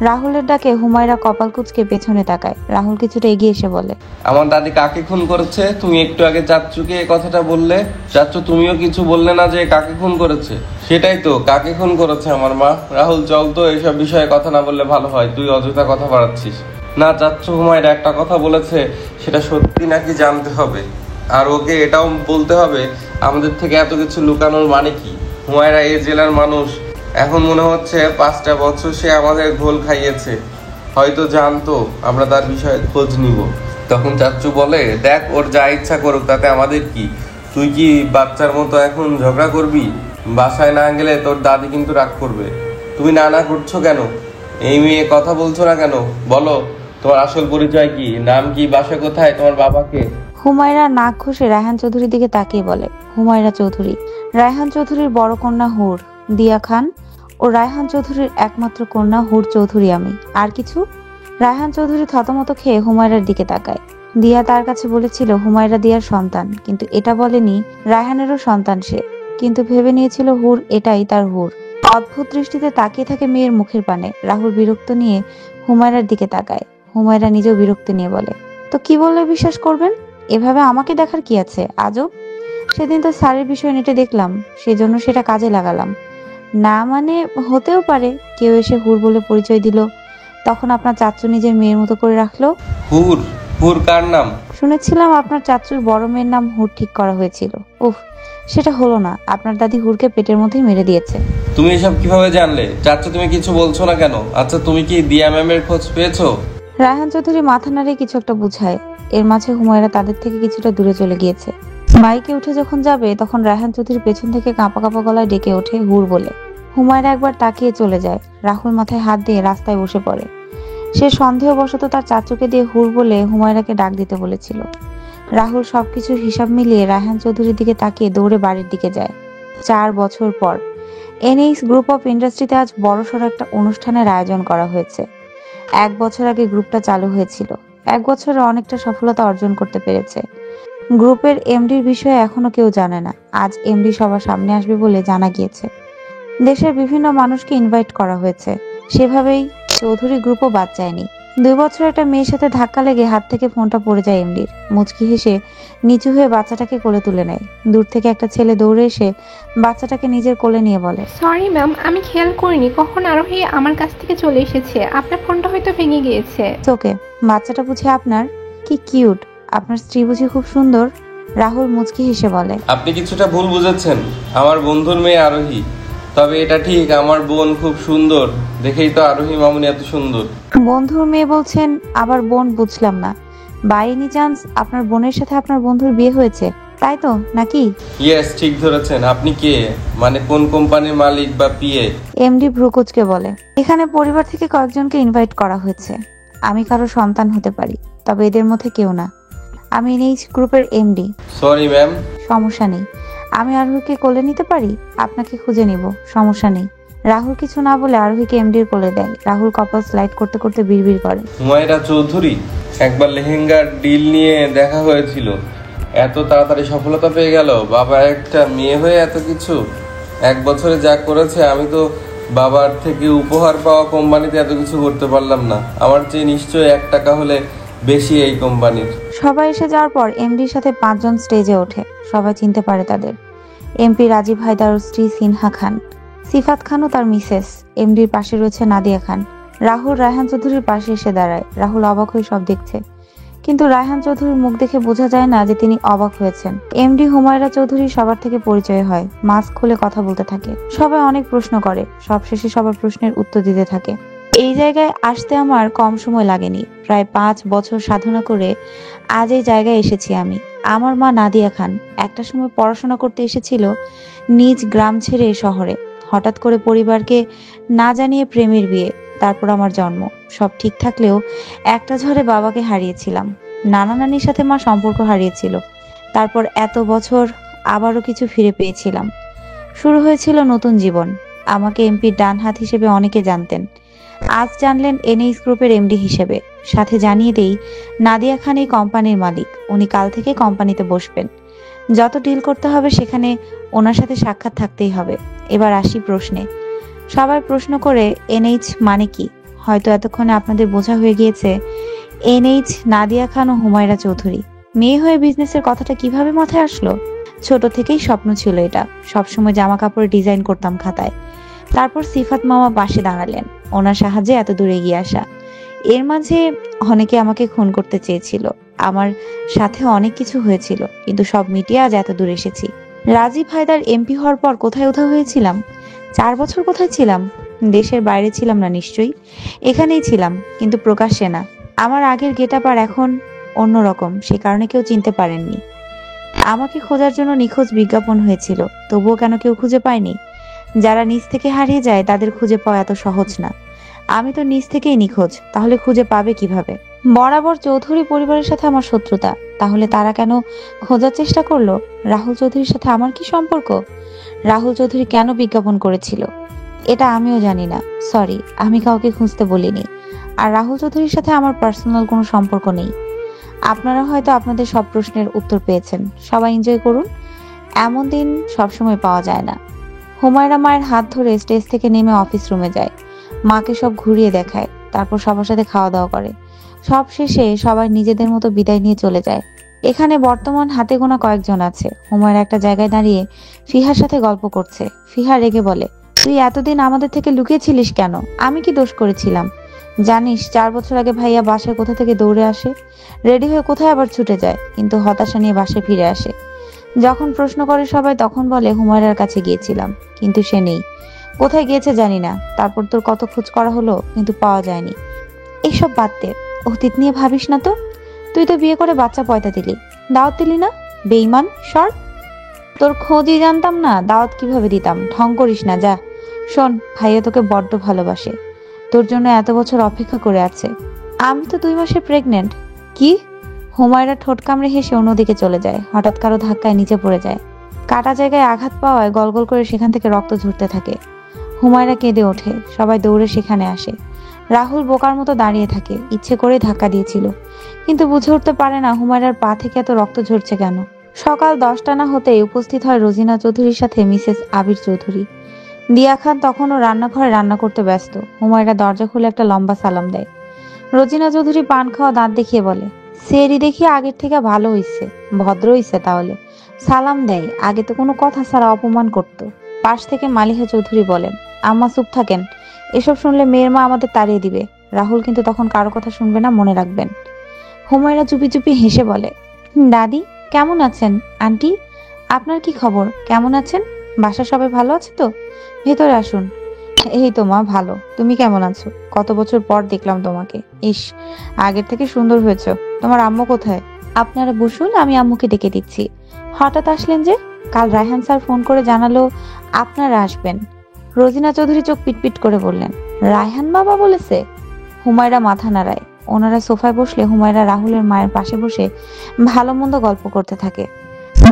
রাহুলের ডাকে হুমায়রা কপাল কুঁচকে পেছনে তাকায়। রাহুল কিছুটা এগিয়ে এসে বলে, আমার দাদি কাকে খুন করেছে? তুমি একটু আগে চাচ্চুকে এই কথাটা বললে। চাচ্চু তুমিও কিছু বললে না যে কাকে খুন করেছে? সেটাই তো, কাকে খুন করেছে আমার মা। রাহুল চল তো, এইসব বিষয়ে কথা না বললে ভালো হয়, তুই অযথা কথা বাড়াচ্ছিস। না চাচ্চু, হুমায়রা একটা কথা বলেছে, সেটা সত্যি নাকি জানতে হবে, আর ওকে এটাও বলতে হবে আমাদের থেকে এত কিছু লুকানোর মানে কি। হুমায়রা এই জেলার মানুষ, এখন মনে হচ্ছে 5টা বছর সে আমাদের ঘোল খাইয়েছে, হয়তো জানতো আমরা তার বিষয়ে খোঁজ নিব। তখন চাচ্চু বলে, দেখ ওর যা ইচ্ছা করুক, তাতে আমাদের কি? তুই কি বাচ্চার মতো এখন ঝগড়া করবি? বাসায় না গেলে তোর দাদি কিন্তু রাগ করবে। তুমি না না করছো কেন? এই মেয়ে কথা বলছো না কেন? বলো তোমার আসল পরিচয় কি, নাম কি, বাসা কোথায়, তোমার বাবাকে? হুমায়রা নাক ঘষে রায়হান চৌধুরীর দিকে তাকিয়ে বলে, হুমায়রা চৌধুরী, রায়হান চৌধুরীর বড় কন্যা হুর, দিয়া খান ও রায়হান চৌধুরীর একমাত্র কন্যা হুর চৌধুরী আমি। আর কিছু? রায়হান চৌধুরী থতমত খেয়ে হুমায়রার দিকে তাকায়। দিয়া তার কাছে বলেছিল হুমায়রা দিয়ার সন্তান, কিন্তু এটা বলেনি রায়হানেরও সন্তান সে, কিন্তু ভেবে নিয়েছিল হুর এটাই তার হুর। অদ্ভুত দৃষ্টিতে তাকিয়ে থাকে মেয়ের মুখের পানে। রাহুল বিরক্ত নিয়ে হুমায়রার দিকে তাকায়। হুমায়রা নিজেও বিরক্ত নিয়ে বলে, তো কি বললে বিশ্বাস করবেন? এভাবে আমাকে দেখার কি আছে? আজব। সেদিন তো স্যারের বিষয় নেটে দেখলাম, সেজন্য সেটা কাজে লাগালাম। না মানে হতেও পারে কেউ এসে হুর বলে পরিচয় দিল, তখন আপনার চাচ্চু নিজের মেয়ের মতো করে রাখলো। হুর? হুর কার নাম? শুনেছিলাম আপনার চাচ্চুর বড় মেয়ের নাম হুর ঠিক করা হয়েছিল। উফ, সেটা হলো না। আপনার দাদি হুরকে পেটের মধ্যেই মেরে দিয়েছে। তুমি এসব কিভাবে জানলে? চাচ্চু তুমি কিছু বলছো না কেন? আচ্ছা তুমি কি দিয়া ম্যামের খোঁজ পেয়েছো? রায়হান চৌধুরী মাথা নাড়িয়ে কিছু একটা বুঝায়। এর মাঝে হুমায়রা তাদের থেকে কিছুটা দূরে চলে গিয়েছে। বাইকে উঠে যখন যাবে তখন রায়হান চৌধুরী পেছন থেকে কাঁপা কাঁপা গলায় ডেকে ওঠে, হুর বলে। হুমায়রা একবার তাকিয়ে চলে যায়। রাহুল মাথায় হাত দিয়ে রাস্তায় বসে পড়ে। সে সন্দেহবশত তার চাচুকে দিয়ে হুর বলে হুমায়রাকে ডাক দিতে বলেছিল। রাহুল সবকিছুর হিসাব মিলিয়ে রায়হান চৌধুরীর দিকে তাকিয়ে দৌড়ে বাড়ির দিকে যায়। 4 বছর পর এনএক্স গ্রুপ অফ ইন্ডাস্ট্রিতে আজ বড়সড় একটা অনুষ্ঠানের আয়োজন করা হয়েছে। 1 বছর আগে গ্রুপটা চালু হয়েছিল। 1 বছরে অনেকটা সফলতা অর্জন করতে পেরেছে। গ্রুপের এমডির বিষয়ে এখনো কেউ জানে না। আজ এমডি সবার সামনে আসবে বলে জানা গিয়েছে। দেশের বিভিন্ন মানুষকে ইনভাইট করা হয়েছে। সেভাবেই চৌধুরী গ্রুপও বাদ যায়নি। 2 বছর একটা মেয়ের সাথে ধাক্কা লেগে হাত থেকে ফোনটা পড়ে যায় এমডির। মুচকি হেসে নিচু হয়ে বাচ্চাটাকে কোলে তুলে নেয়। দূর থেকে একটা ছেলে দৌড়ে এসে বাচ্চাটাকে নিজের কোলে নিয়ে বলে, সরি ম্যাম, আমি খেয়াল করিনি কখন আরোহী আমার কাছ থেকে চলে এসেছে। আপনার ফোনটা হয়তো ভেঙে গিয়েছে। ওকে। বাচ্চাটা বুঝি আপনার? কি কিউট। আপনার স্ত্রী বুঝি খুব সুন্দর? রাহুল মুচকি হেসে বলে, আপনি কিছুটা ভুল বুঝেছেন। আমার বন্ধুর মেয়ে আরোহী। তবে এটা ঠিক, আমার বোন খুব সুন্দর, দেখেই তো আরোহী মামুনি এত সুন্দর। বন্ধুর মেয়ে বলছেন, আবার বোন বুঝলাম না। বাই এনি চান্স আপনার বোনের সাথে আপনার বন্ধুর বিয়ে হয়েছে, তাই তো নাকি? ইয়েস, ঠিক ধরেছেন। আপনি কে? মানে কোন কোম্পানির মালিক বা পিএ? এমডি ভ্রুকুচকে বলে, এখানে পরিবার থেকে কয়েকজনকে ইনভাইট করা হয়েছে। আমি কারো সন্তান হতে পারি, তবে এদের মধ্যে কেউ না। আমি এনএইচ গ্রুপের এমডি। Sorry ma'am. সমস্যা নেই। আমি আরোহীকে কোলে নিতে পারি, আপনাকে খুঁজে নিব, সমস্যা নেই। রাহুল কিছু না বলে আরোহীকে এমডির কোলে দেয়। রাহুল কপাল স্লাইড করতে করতে বিড়বিড় করে, হুমায়রা চৌধুরী, একবার লেহেঙ্গার ডিল নিয়ে দেখা হয়েছিল, এত তাড়াতাড়ি সফলতা পেয়ে গেল। বাবা একটা মেয়ে হয়ে এত কিছু। 1 বছরে যা করেছে, আমি তো বাবার থেকে উপহার পাওয়া কোম্পানিতে এত কিছু করতে পারলাম না। আমার চেয়ে নিশ্চয়ই 1 টাকা হলে বেশি এই কোম্পানির। সবাই এসে যাওয়ার পর এমডির সাথে 5 জন স্টেজে ওঠে। সবাই চিনতে পারে তাদের। এমপি রাজীব হায়দার স্ত্রী সিনহা খান, সিফাত খান ও তার মিসেস। এমডির পাশে রয়েছে নাদিয়া খান। রাহুল রায়হান চৌধুরীর পাশে এসে দাঁড়ায়। রাহুল অবাক হয়ে সব দেখছে, কিন্তু রায়হান চৌধুরীর মুখ দেখে বোঝা যায় না যে তিনি অবাক হয়েছেন। এমডি হুমায়রা চৌধুরী সবার থেকে পরিচয় হয়, মাস্ক খুলে কথা বলতে থাকে। সবাই অনেক প্রশ্ন করে, সবশেষে সবার প্রশ্নের উত্তর দিতে থাকে। এই জায়গায় আসতে আমার কম সময় লাগেনি। প্রায় 5 বছর সাধনা করে আজ এই জায়গায় এসেছি আমি। আমার মা নাদিয়া খান একটা সময় পড়াশোনা করতে এসেছিল নিজ গ্রাম ছেড়ে শহরে। হঠাৎ করে পরিবারকে না জানিয়ে প্রেমের বিয়ে, তারপর আমার জন্ম। সব ঠিক থাকলেও একটা ঝড়ে বাবাকে হারিয়েছিলাম। নানা নানির সাথে মা সম্পর্ক হারিয়েছিল, তারপর এত বছর আবারও কিছু ফিরে পেয়েছিলাম। শুরু হয়েছিল নতুন জীবন। আমাকে এমপির ডান হাত হিসেবে অনেকে জানতেন, আজ জানলেন এনএইচ গ্রুপের এমডি হিসেবে। সাথে জানিয়ে দেই, নাদিয়া খান এই কোম্পানির মালিক। উনি কাল থেকে কোম্পানিতে বসবেন। যত ডিল করতে হবে সেখানে ওনার সাথে সাক্ষাৎ থাকতেই হবে। এবার আসি প্রশ্নে। সবাই প্রশ্ন করে এনএইচ মানে কি। হয়তো এতক্ষণে আপনাদের বোঝা হয়ে গিয়েছে, এনএইচ নাদিয়া খান ও হুমায়রা চৌধুরী। মেয়ে হয়ে বিজনেসের কথাটা কিভাবে মাথায় আসলো? ছোট থেকেই স্বপ্ন ছিল এটা। সবসময় জামা কাপড় ডিজাইন করতাম খাতায়। তারপর সিফাত মামা পাশে দাঁড়ালেন, ওনার সাহায্যে এত দূরে এগিয়ে আসা। এর মাঝে অনেকে আমাকে খুন করতে চেয়েছিল, আমার সাথে অনেক কিছু হয়েছিল, কিন্তু সব মিটিয়ে আজ এত দূর এসেছি। রাজীব হায়দার এমপি হওয়ার পর কোথায় উধাও হয়েছিলাম? 4 বছর কোথায় ছিলাম? দেশের বাইরে ছিলাম না নিশ্চয়ই, এখানেই ছিলাম, কিন্তু প্রকাশ্যে না। আমার আগের গেটআপ আর এখন অন্যরকম, সে কারণে কেউ চিনতে পারেননি। আমাকে খোঁজার জন্য নিখোঁজ বিজ্ঞাপন হয়েছিল, তবুও কেন কেউ খুঁজে পায়নি? যারা নিজ থেকে হারিয়ে যায় তাদের খুঁজে পাওয়া এত সহজ না। আমি তো নিজ থেকেই নিখোঁজ, তাহলে খুঁজে পাবে কিভাবে? বরাবর চৌধুরী পরিবারের সাথে আমার শত্রুতা, তাহলে তারা কেন খোঁজার চেষ্টা করলো? রাহুল চৌধুরীর সাথে আমার কি সম্পর্ক? রাহুল চৌধুরী কেন বিজ্ঞাপন করেছিল এটা আমিও জানি না। সরি, আমি কাউকে খুঁজতে বলিনি। আর রাহুল চৌধুরীর সাথে আমার পার্সোনাল কোনো সম্পর্ক নেই। আপনারা হয়তো আপনাদের সব প্রশ্নের উত্তর পেয়েছেন। সবাই এনজয় করুন, এমন দিন সবসময় পাওয়া যায় না। হুমায়রা মায়ের হাত ধরে স্টেজ থেকে নেমে অফিস রুমে যায়, মাকে সব ঘুরিয়ে দেখায়, তারপর সবার সাথে খাওয়া দাওয়া করে। সব শেষে সবাই নিজেদের মতো বিদায় নিয়ে চলে যায়। এখানে বর্তমান হাতে গোনা কয়েকজন আছে। হুমায়রা একটা জায়গায় দাঁড়িয়ে ফিহার সাথে গল্প করছে। ফিহা রেগে বলে, তুই এতদিন আমাদের থেকে লুকিয়েছিলিস কেন? আমি কি দোষ করেছিলাম? জানিস 4 বছর আগে ভাইয়া বাসায় কোথা থেকে দৌড়ে আসে, রেডি হয়ে কোথায় আবার ছুটে যায়, কিন্তু হতাশা নিয়ে বাসায় ফিরে আসে। যখন প্রশ্ন করে সবাই, তখন বলে হুমায়রার কাছে গিয়েছিলাম, কিন্তু সে নেই। কোথায় গিয়েছে জানি না। তারপর তোর কত খোঁজ করা হলো, কিন্তু পাওয়া যায়নি। এইসব বাদ দে, অতীত নিয়ে ভাবিস না তো। তুই তো বিয়ে করে বাচ্চা পয়দা দিলি, দাওয়াত দিলি না। বেঈমান সর, তোর খোঁজই জানতাম না, দাওয়াত কিভাবে দিতাম। ঢং করিস না, যা। শোন, ভাইয়া তোকে বড্ড ভালোবাসে, তোর জন্য এত বছর অপেক্ষা করে আছে। আমি তো 2 মাসে প্রেগনেন্ট। কি? হুমায়রা ঠোঁট কামড়ে হেসে অন্যদিকে চলে যায়। হঠাৎ কারো ধাক্কায় নিচে পড়ে যায়। কাটা জায়গায় আঘাত পাওয়ায় গলগল করে সেখান থেকে রক্ত ঝরতে থাকে। হুমায়রা কেঁদে ওঠে। সবাই দৌড়ে সেখানে আসে। রাহুল বোকার মতো দাঁড়িয়ে থাকে, ইচ্ছে করে ধাক্কা দিয়েছিল, কিন্তু বুঝে উঠতে পারে না হুমায়রার পা থেকে এত রক্ত ঝরছে কেন। সকাল 10টা না হতেই উপস্থিত হয় রোজিনা চৌধুরীর সাথে মিসেস আবির চৌধুরী। দিয়া খান তখনও রান্নাঘরে রান্না করতে ব্যস্ত। হুমায়রা দরজা খুলে একটা লম্বা সালাম দেয়। রোজিনা চৌধুরী পান খাওয়া দাঁত দেখিয়ে বলে, সেরি দেখি আগের থেকে ভালো হইছে, ভদ্র হইছে। তাহলে সালাম দেয়, আগে তো কোনো কথা ছাড়া অপমান করত। পাশ থেকে মালিহা চৌধুরী বলেন, আম্মা চুপ থাকেন, এসব শুনলে মেয়ের মা আমাদের তাড়িয়ে দিবে। রাহুল কিন্তু তখন কারো কথা শুনবে না, মনে রাখবেন। হুমায়রা চুপি চুপি হেসে বলে, দাদি কেমন আছেন? আন্টি আপনার কি খবর? কেমন আছেন? বাসা সবাই ভালো আছে তো? ভেতরে আসুন। এই তো মা, ভালো। তুমি কেমন আছো? কত বছর পর দেখলাম তোমাকে। ইস, আগের থেকে সুন্দর হয়েছো। তোমার আম্মু কোথায়? আপনারা বসুন, আমি আম্মুকে ডেকে দিচ্ছি। হঠাৎ আসলেন যে? কাল রায়হান স্যার ফোন করে জানালো আপনারা আসবেন। রোজিনা চৌধুরী চোখ পিটপিট করে বললেন, রায়হান বাবা বলেছে? হুমায়রা মাথা নাড়ায়। ওনারা সোফায় বসলে হুমায়রা রাহুলের মায়ের পাশে বসে ভালো মন্দ গল্প করতে থাকে।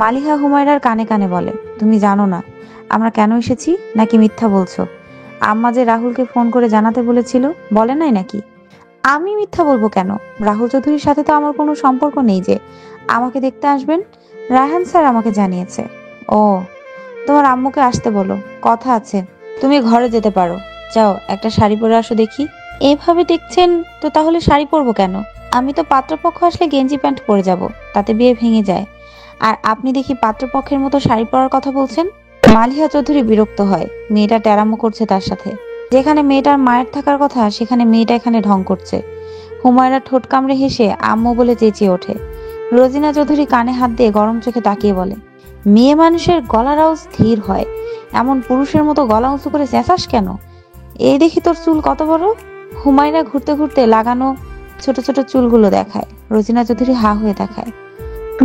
মালিহা হুমায়রার কানে কানে বলে, তুমি জানো না আমরা কেন এসেছি, নাকি মিথ্যা বলছো? আম্মা যে রাহুলকে ফোন করে জানাতে বলেছিল, বলে নাই নাকি? আমি মিথ্যা বলবো কেন? রাহুল চৌধুরীর সাথে তো আমার কোনো সম্পর্ক নেই যে আমাকে দেখতে আসবেন। রায়হান স্যার আমাকে জানিয়েছে। ও, তোমার আম্মুকে আসতে বলো, কথা আছে। তুমি ঘরে যেতে পারো, যাও একটা শাড়ি পরে আসো দেখি। এভাবে দেখছেন তো, তাহলে শাড়ি পরবো কেন? আমি তো পাত্রপক্ষ আসলে গেঞ্জি প্যান্ট পরে যাব, তাতে বিয়ে ভেঙে যায়। আর আপনি দেখি পাত্রপক্ষের মতো শাড়ি পরার কথা বলছেন। মালিহা চৌধুরী বিরক্ত হয়, মেয়েটা টেরামো করছে তার সাথে। যেখানে মেয়েটার মায়ের থাকার কথা, সেখানে মেয়েটা এখানে ঢং করছে। হুমায়রা ঠোঁট কামড়ে হেসে আম্মু বলে চেঁচিয়ে ওঠে। রোজিনা চৌধুরী কানে হাত দিয়ে গরম চোখে তাকিয়ে বলে, মেয়ে মানুষের গলাটাও স্থির হয়, এমন পুরুষের মতো গলা উঁচু করে চেঁচাস কেন? এই দেখি তোর চুল কত বড়। হুমায়রা ঘুরতে ঘুরতে লাগানো ছোট ছোট চুলগুলো দেখায়। রোজিনা চৌধুরী হা হয়ে দেখায়।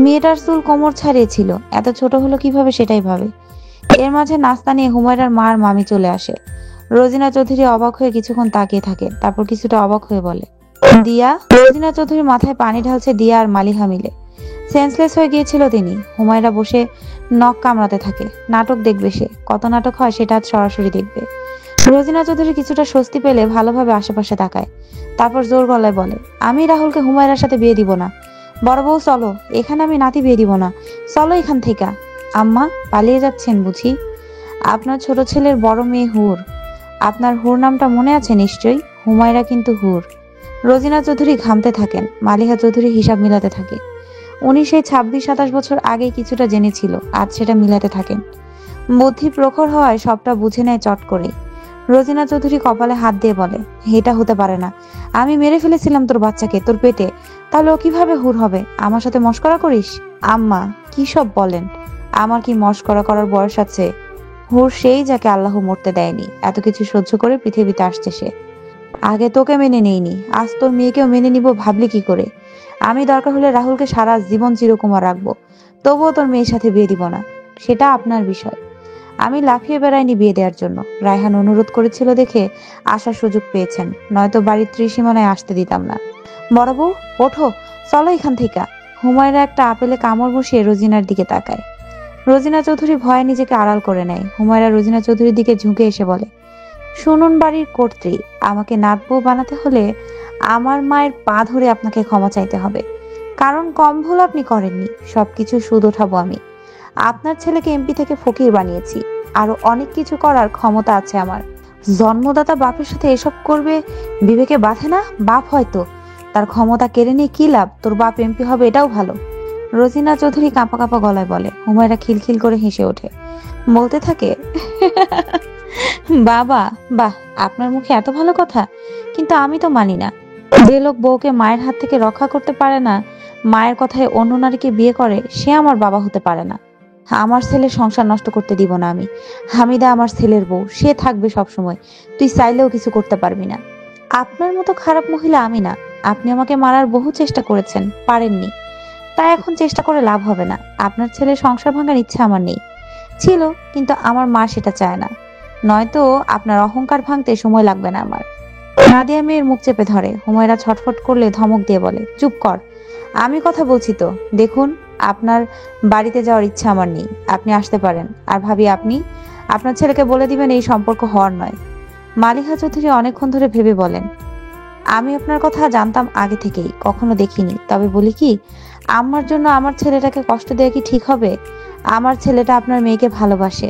মেয়েটার চুল কোমর ছাড়িয়েছিল, এত ছোট হলো কিভাবে সেটাই ভাবে। এর মাঝে নাস্তা নিয়ে হুমায়রার মা আর মামি চলে আসে। রোজিনা চৌধুরী অবাক হয়ে কিছুক্ষণ তাকিয়ে থাকে, তারপর কিছুটা অবাক হয়ে বলে, দিয়া। রোজিনা চৌধুরী মাথায় পানি ঢালছে দিয়া আর মালিহা মিলে। সেন্সলেস হয়ে গিয়েছিল তিনি। হুমায়রা বসে নখ কামড়াতে থাকে। নাটক দেখবে সে, কত নাটক হয় সেটা আজ সরাসরি দেখবে। রোজিনা চৌধুরী কিছুটা স্বস্তি পেলে ভালোভাবে আশেপাশে তাকায়, তারপর জোর গলায় বলে, আমি রাহুলকে হুমায়রার সাথে বিয়ে দিব না। বড় বউ চলো, এখানে আমি নাতি বিয়ে দিব না, চলো এখান থেকে। আম্মা, পালিয়ে যাচ্ছেন বুঝি? আপনার ছোট ছেলের বড় মেয়ে হুর। আপনার হুর নামটা মনে আছে নিশ্চয়ই? হুমায়রা কিন্তু হুর। রোজিনা চৌধুরী ঘামতে থাকেন, মালিহা চৌধুরী হিসাব মিলাতে থাকে। উনি সেই 26-27 বছর আগে কিছুটা জেনেছিল, আজ সেটা মিলাতে থাকেন। বুদ্ধি প্রখর হওয়ায় সবটা বুঝে নেয় চট করে। রোজিনা চৌধুরী কপালে হাত দিয়ে বলে, এটা হতে পারে না। আমি মেরে ফেলেছিলাম তোর বাচ্চাকে তোর পেটে, তাহলে ও কিভাবে হুর হবে? আমার সাথে মশকরা করিস? আম্মা, কি সব বলেন? আমার কি মশকরা করার বয়স আছে? হুর সেই যাকে আল্লাহ মরতে দেয়নি, এত কিছু সহ্য করে পৃথিবীতে আসছে সে। আগে তোকে মেনে নেইনি, আজ তোর মেয়েকেও মেনে নিব ভাবলি কি করে? আমি দরকার হলে রাহুলকে সারা জীবন চিরকুমার রাখবো, তবুও তোর মেয়ের সাথে বিয়ে দিব না। সেটা আপনার বিষয়। আমি লাফিয়ে বেড়াইনি বিয়ে দেওয়ার জন্য। রায়হান অনুরোধ করেছিল দেখে আসার সুযোগ পেয়েছেন, নয়তো বাড়ির ত্রিসীমানায় আসতে দিতাম না। বড় বউ, ওঠো, চলো এখান থেকে। হুমায়রা একটা আপেলে কামড় বসিয়ে রোজিনার দিকে তাকায়। রোজিনা চৌধুরী ভয়ে নিজেকে আড়াল করে নেয়। হুমায়রা রোজিনা চৌধুরীর দিকে ঝুঁকে এসে বলে, শুনুন বাড়ির কর্ত্রী, আমাকে নাত বউ বানাতে হলে আমার মায়ের পা ধরে আপনাকে ক্ষমা চাইতে হবে, কারণ কম ভুল আপনি করেননি। সবকিছু সুদ ওঠাবো আমি। আপনার ছেলেকে এমপি থেকে ফকির বানিয়েছি, আরো অনেক কিছু করার ক্ষমতা আছে আমার। জন্মদাতা বাপের সাথে এসব করবে বিবেকে বাঁধে না? বাপ হয়তো, তার ক্ষমতা কেড়ে নিয়ে কি লাভ? তোর বাপ এমপি হবে এটাও ভালো। রোজিনা চৌধুরী কাঁপা কাঁপা গলায় বলে। হুমায়রা খিলখিল করে হেসে ওঠে, বলতে থাকে, বাবা বাহ, আপনার মুখে এত ভালো কথা, কিন্তু আমি তো মানি না। যে লোক বউকে মায়ের হাত থেকে রক্ষা করতে পারে না, মায়ের কথায় অন্য নারীকে বিয়ে করে, সে আমার বাবা হতে পারে না। আমার ছেলের সংসার নষ্ট করতে দিব না আমি। হামিদা আমার ছেলের বউ, সে থাকবে সব সময়। তুই চাইলেও কিছু করতে পারবি না। আপনার মতো খারাপ মহিলা আমি না। আপনি আমাকে মারার বহু চেষ্টা করেছেন, পারেননি। তাই এখন চেষ্টা করে লাভ হবে না। আপনার ছেলের সংসার ভাঙার ইচ্ছা আমার নেই, ছিল, কিন্তু আমার মা সেটা চায় না। নয়তো আপনার অহংকার ভাঙতে সময় লাগবে না আমার। নাদিয়া মেয়ের মুখ চেপে ধরে। হুমায়রা ছটফট করলে ধমক দিয়ে বলে, চুপ কর, আমি কথা বলছি তো। দেখুন, আপনার বাড়িতে যাওয়ার ইচ্ছা আমার নেই, আপনি আসতে পারেন। আর ভাবি, আপনি আপনার ছেলেকে বলে দিবেন এই সম্পর্ক হওয়ার নয়। মালিহা চৌধুরী অনেকক্ষণ ধরে ভেবে বলেন, আমি আপনার কথা জানতাম আগে থেকেই, কখনো দেখিনি। তবে বলি কি, আমার জন্য আমার ছেলেটাকে কষ্ট দেওয়া কি ঠিক হবে? আমার ছেলেটা আপনার মেয়েকে ভালোবাসে।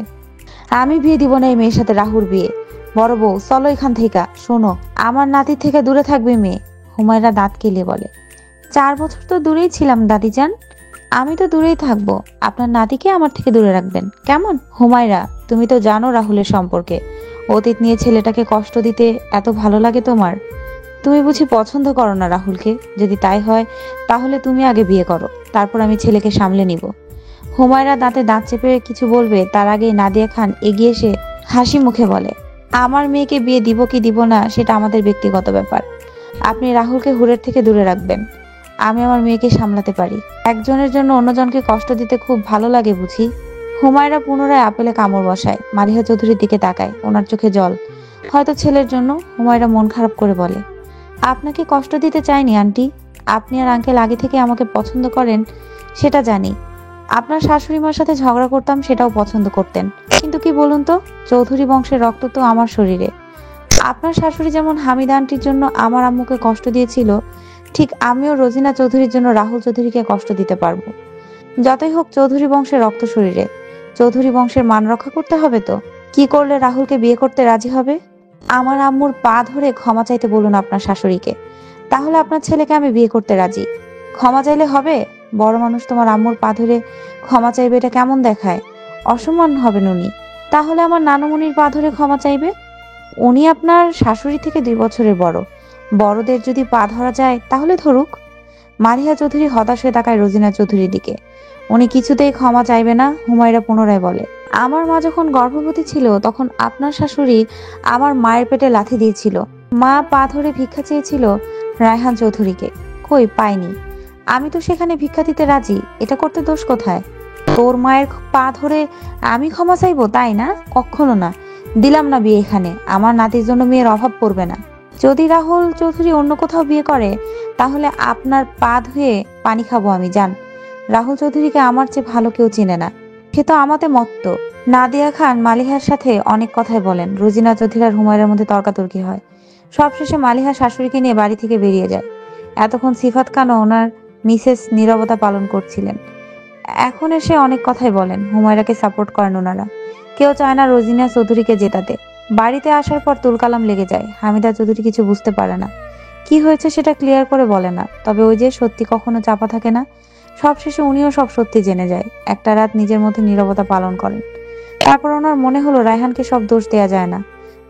আমি বিয়ে দিব না এই মেয়ের সাথে রাহুর বিয়ে। বড় বউ, চলো এখান থেকে। শোনো, আমার নাতির থেকে দূরে থাকবে মেয়ে। হুমায়রা দাঁত কেলিয়ে বলে, 4 বছর তো দূরেই ছিলাম দাদিজান, আমি তো দূরেই থাকবো। আপনার নাতিকে আমার থেকে দূরে রাখবেন কেমন? হুমায়রা, তুমি তো জানো রাহুলের সম্পর্কে। অতীত নিয়ে ছেলেটাকে কষ্ট দিতে এত ভালো লাগে তোমার? তুমি বুঝি পছন্দ করো না রাহুলকে? যদি তাই হয় তাহলে তুমি আগে বিয়ে করো, তারপর আমি ছেলেকে সামলে নিব। হুমায়রা দাঁতে দাঁত চেপে কিছু বলবে, তার আগেই নাদিয়া খান এগিয়ে এসে হাসি মুখে বলে, আমার মেয়েকে বিয়ে দিব কি দিব না সেটা আমাদের ব্যক্তিগত ব্যাপার। আপনি রাহুলকে হুরের থেকে দূরে রাখবেন। আমি আমার মেয়েকে সামলাতে পারি। একজনের জন্য অন্যজনকে কষ্ট দিতে খুব ভালো লাগে বুঝি? হুমায়রা পুনরায় আপেলে কামড় বসায়। মালিহা চৌধুরীর দিকে তাকায়, ওনার চোখে জল। হয়তো ছেলের জন্য। হুমায়রা মন খারাপ করে বলে, আপনাকে কষ্ট দিতে চাইনি আন্টি। আপনি আর আঙ্কেল আগে থেকে আমাকে পছন্দ করেন সেটা জানি। আপনার শাশুড়ি মার সাথে ঝগড়া করতাম সেটাও পছন্দ করতেন, কিন্তু কি বলুন তো, চৌধুরী বংশের রক্ত তো আমার শরীরে। আপনার শাশুড়ি যেমন হামিদা আন্টির জন্য আমার আম্মুকে কষ্ট দিয়েছিল, ঠিক আমিও রোজিনা চৌধুরীর জন্য রাহুল চৌধুরীকে কষ্ট দিতে পারবো। যতই হোক চৌধুরী বংশের রক্ত শরীরে। চৌধুরী বংশের মান রক্ষা করতে হবে তো। কি করলে রাহুলকে বিয়ে করতে রাজি হবে? আমার আম্মুর পা ধরে ক্ষমা চাইতে বলুন আপনার শাশুড়িকে, তাহলে আপনার ছেলেকে আমি বিয়ে করতে রাজি। ক্ষমা চাইলে হবে? বড় মানুষ তোমার আম্মুর পা ধরে ক্ষমা চাইবে, এটা কেমন দেখায়? অসম্মান হবেন উনি। তাহলে আমার নানুমণির পা ধরে ক্ষমা চাইবে। উনি আপনার শাশুড়ি থেকে 2 বছরের বড়। বড়দের যদি পা ধরা যায় তাহলে ধরুক। মালিহা চৌধুরী হতাশ হয়ে তাকায় রোজিনা চৌধুরীর দিকে। উনি কিছুতেই ক্ষমা চাইবে না। হুমায়রা পুনরায় বলে, আমার মা যখন গর্ভবতী ছিল তখন আপনার শাশুড়ি আমার মায়ের পেটে লাথি দিয়েছিল। মা পা ধরে ভিক্ষা চেয়েছিল রায়হান চৌধুরীকে, কই পাইনি। আমি তো সেখানে ভিক্ষা দিতে রাজি, এটা করতে দোষ কোথায়? তোর মায়ের পা ধরে আমি ক্ষমা চাইবো তাই না? কখনো না। দিলাম না বিয়ে এখানে। আমার নাতির জন্য মেয়ের অভাব পড়বে না। যদি রাহুল চৌধুরী অন্য কোথাও বিয়ে করে তাহলে আপনার পা ধুয়ে পানি খাবো আমি, যান। রাহুল চৌধুরীকে আমার চেয়ে ভালো কেউ চেনে না, সে তো আমাতে মত্ত। নাদিয়া খান মালিহার সাথে অনেক কথাই বলেন। রোজিনা চৌধুরী আর হুমায়রার মধ্যে তর্কাতর্কি হয়। সবশেষে মালিহা শাশুড়িকে নিয়ে বাড়ি থেকে বেরিয়ে যায়। এতক্ষণ সিফাত খানও ওনার মিসেস নীরবতা পালন করছিলেন। এখন এসে অনেক কথাই বলেন। হুমায়রাকে সাপোর্ট করেন ওনারা। কেউ চায় না রোজিনা চৌধুরীকে জেতাতে। বাড়িতে আসার পর তুলকালাম লেগে যায়। হামিদা চৌধুরী কিছু বুঝতে পারে না, কি হয়েছে সেটা ক্লিয়ার করে বলে না। তবে ওই যে সত্যি কখনো চাপা থাকে না, সবশেষে উনিও সব সত্যি জেনে যায়। একটা রাত নিজের মধ্যে নীরবতা পালন করেন। তারপর ওনার মনে হলো রায়হানকে সব দোষ দেয়া যায় না,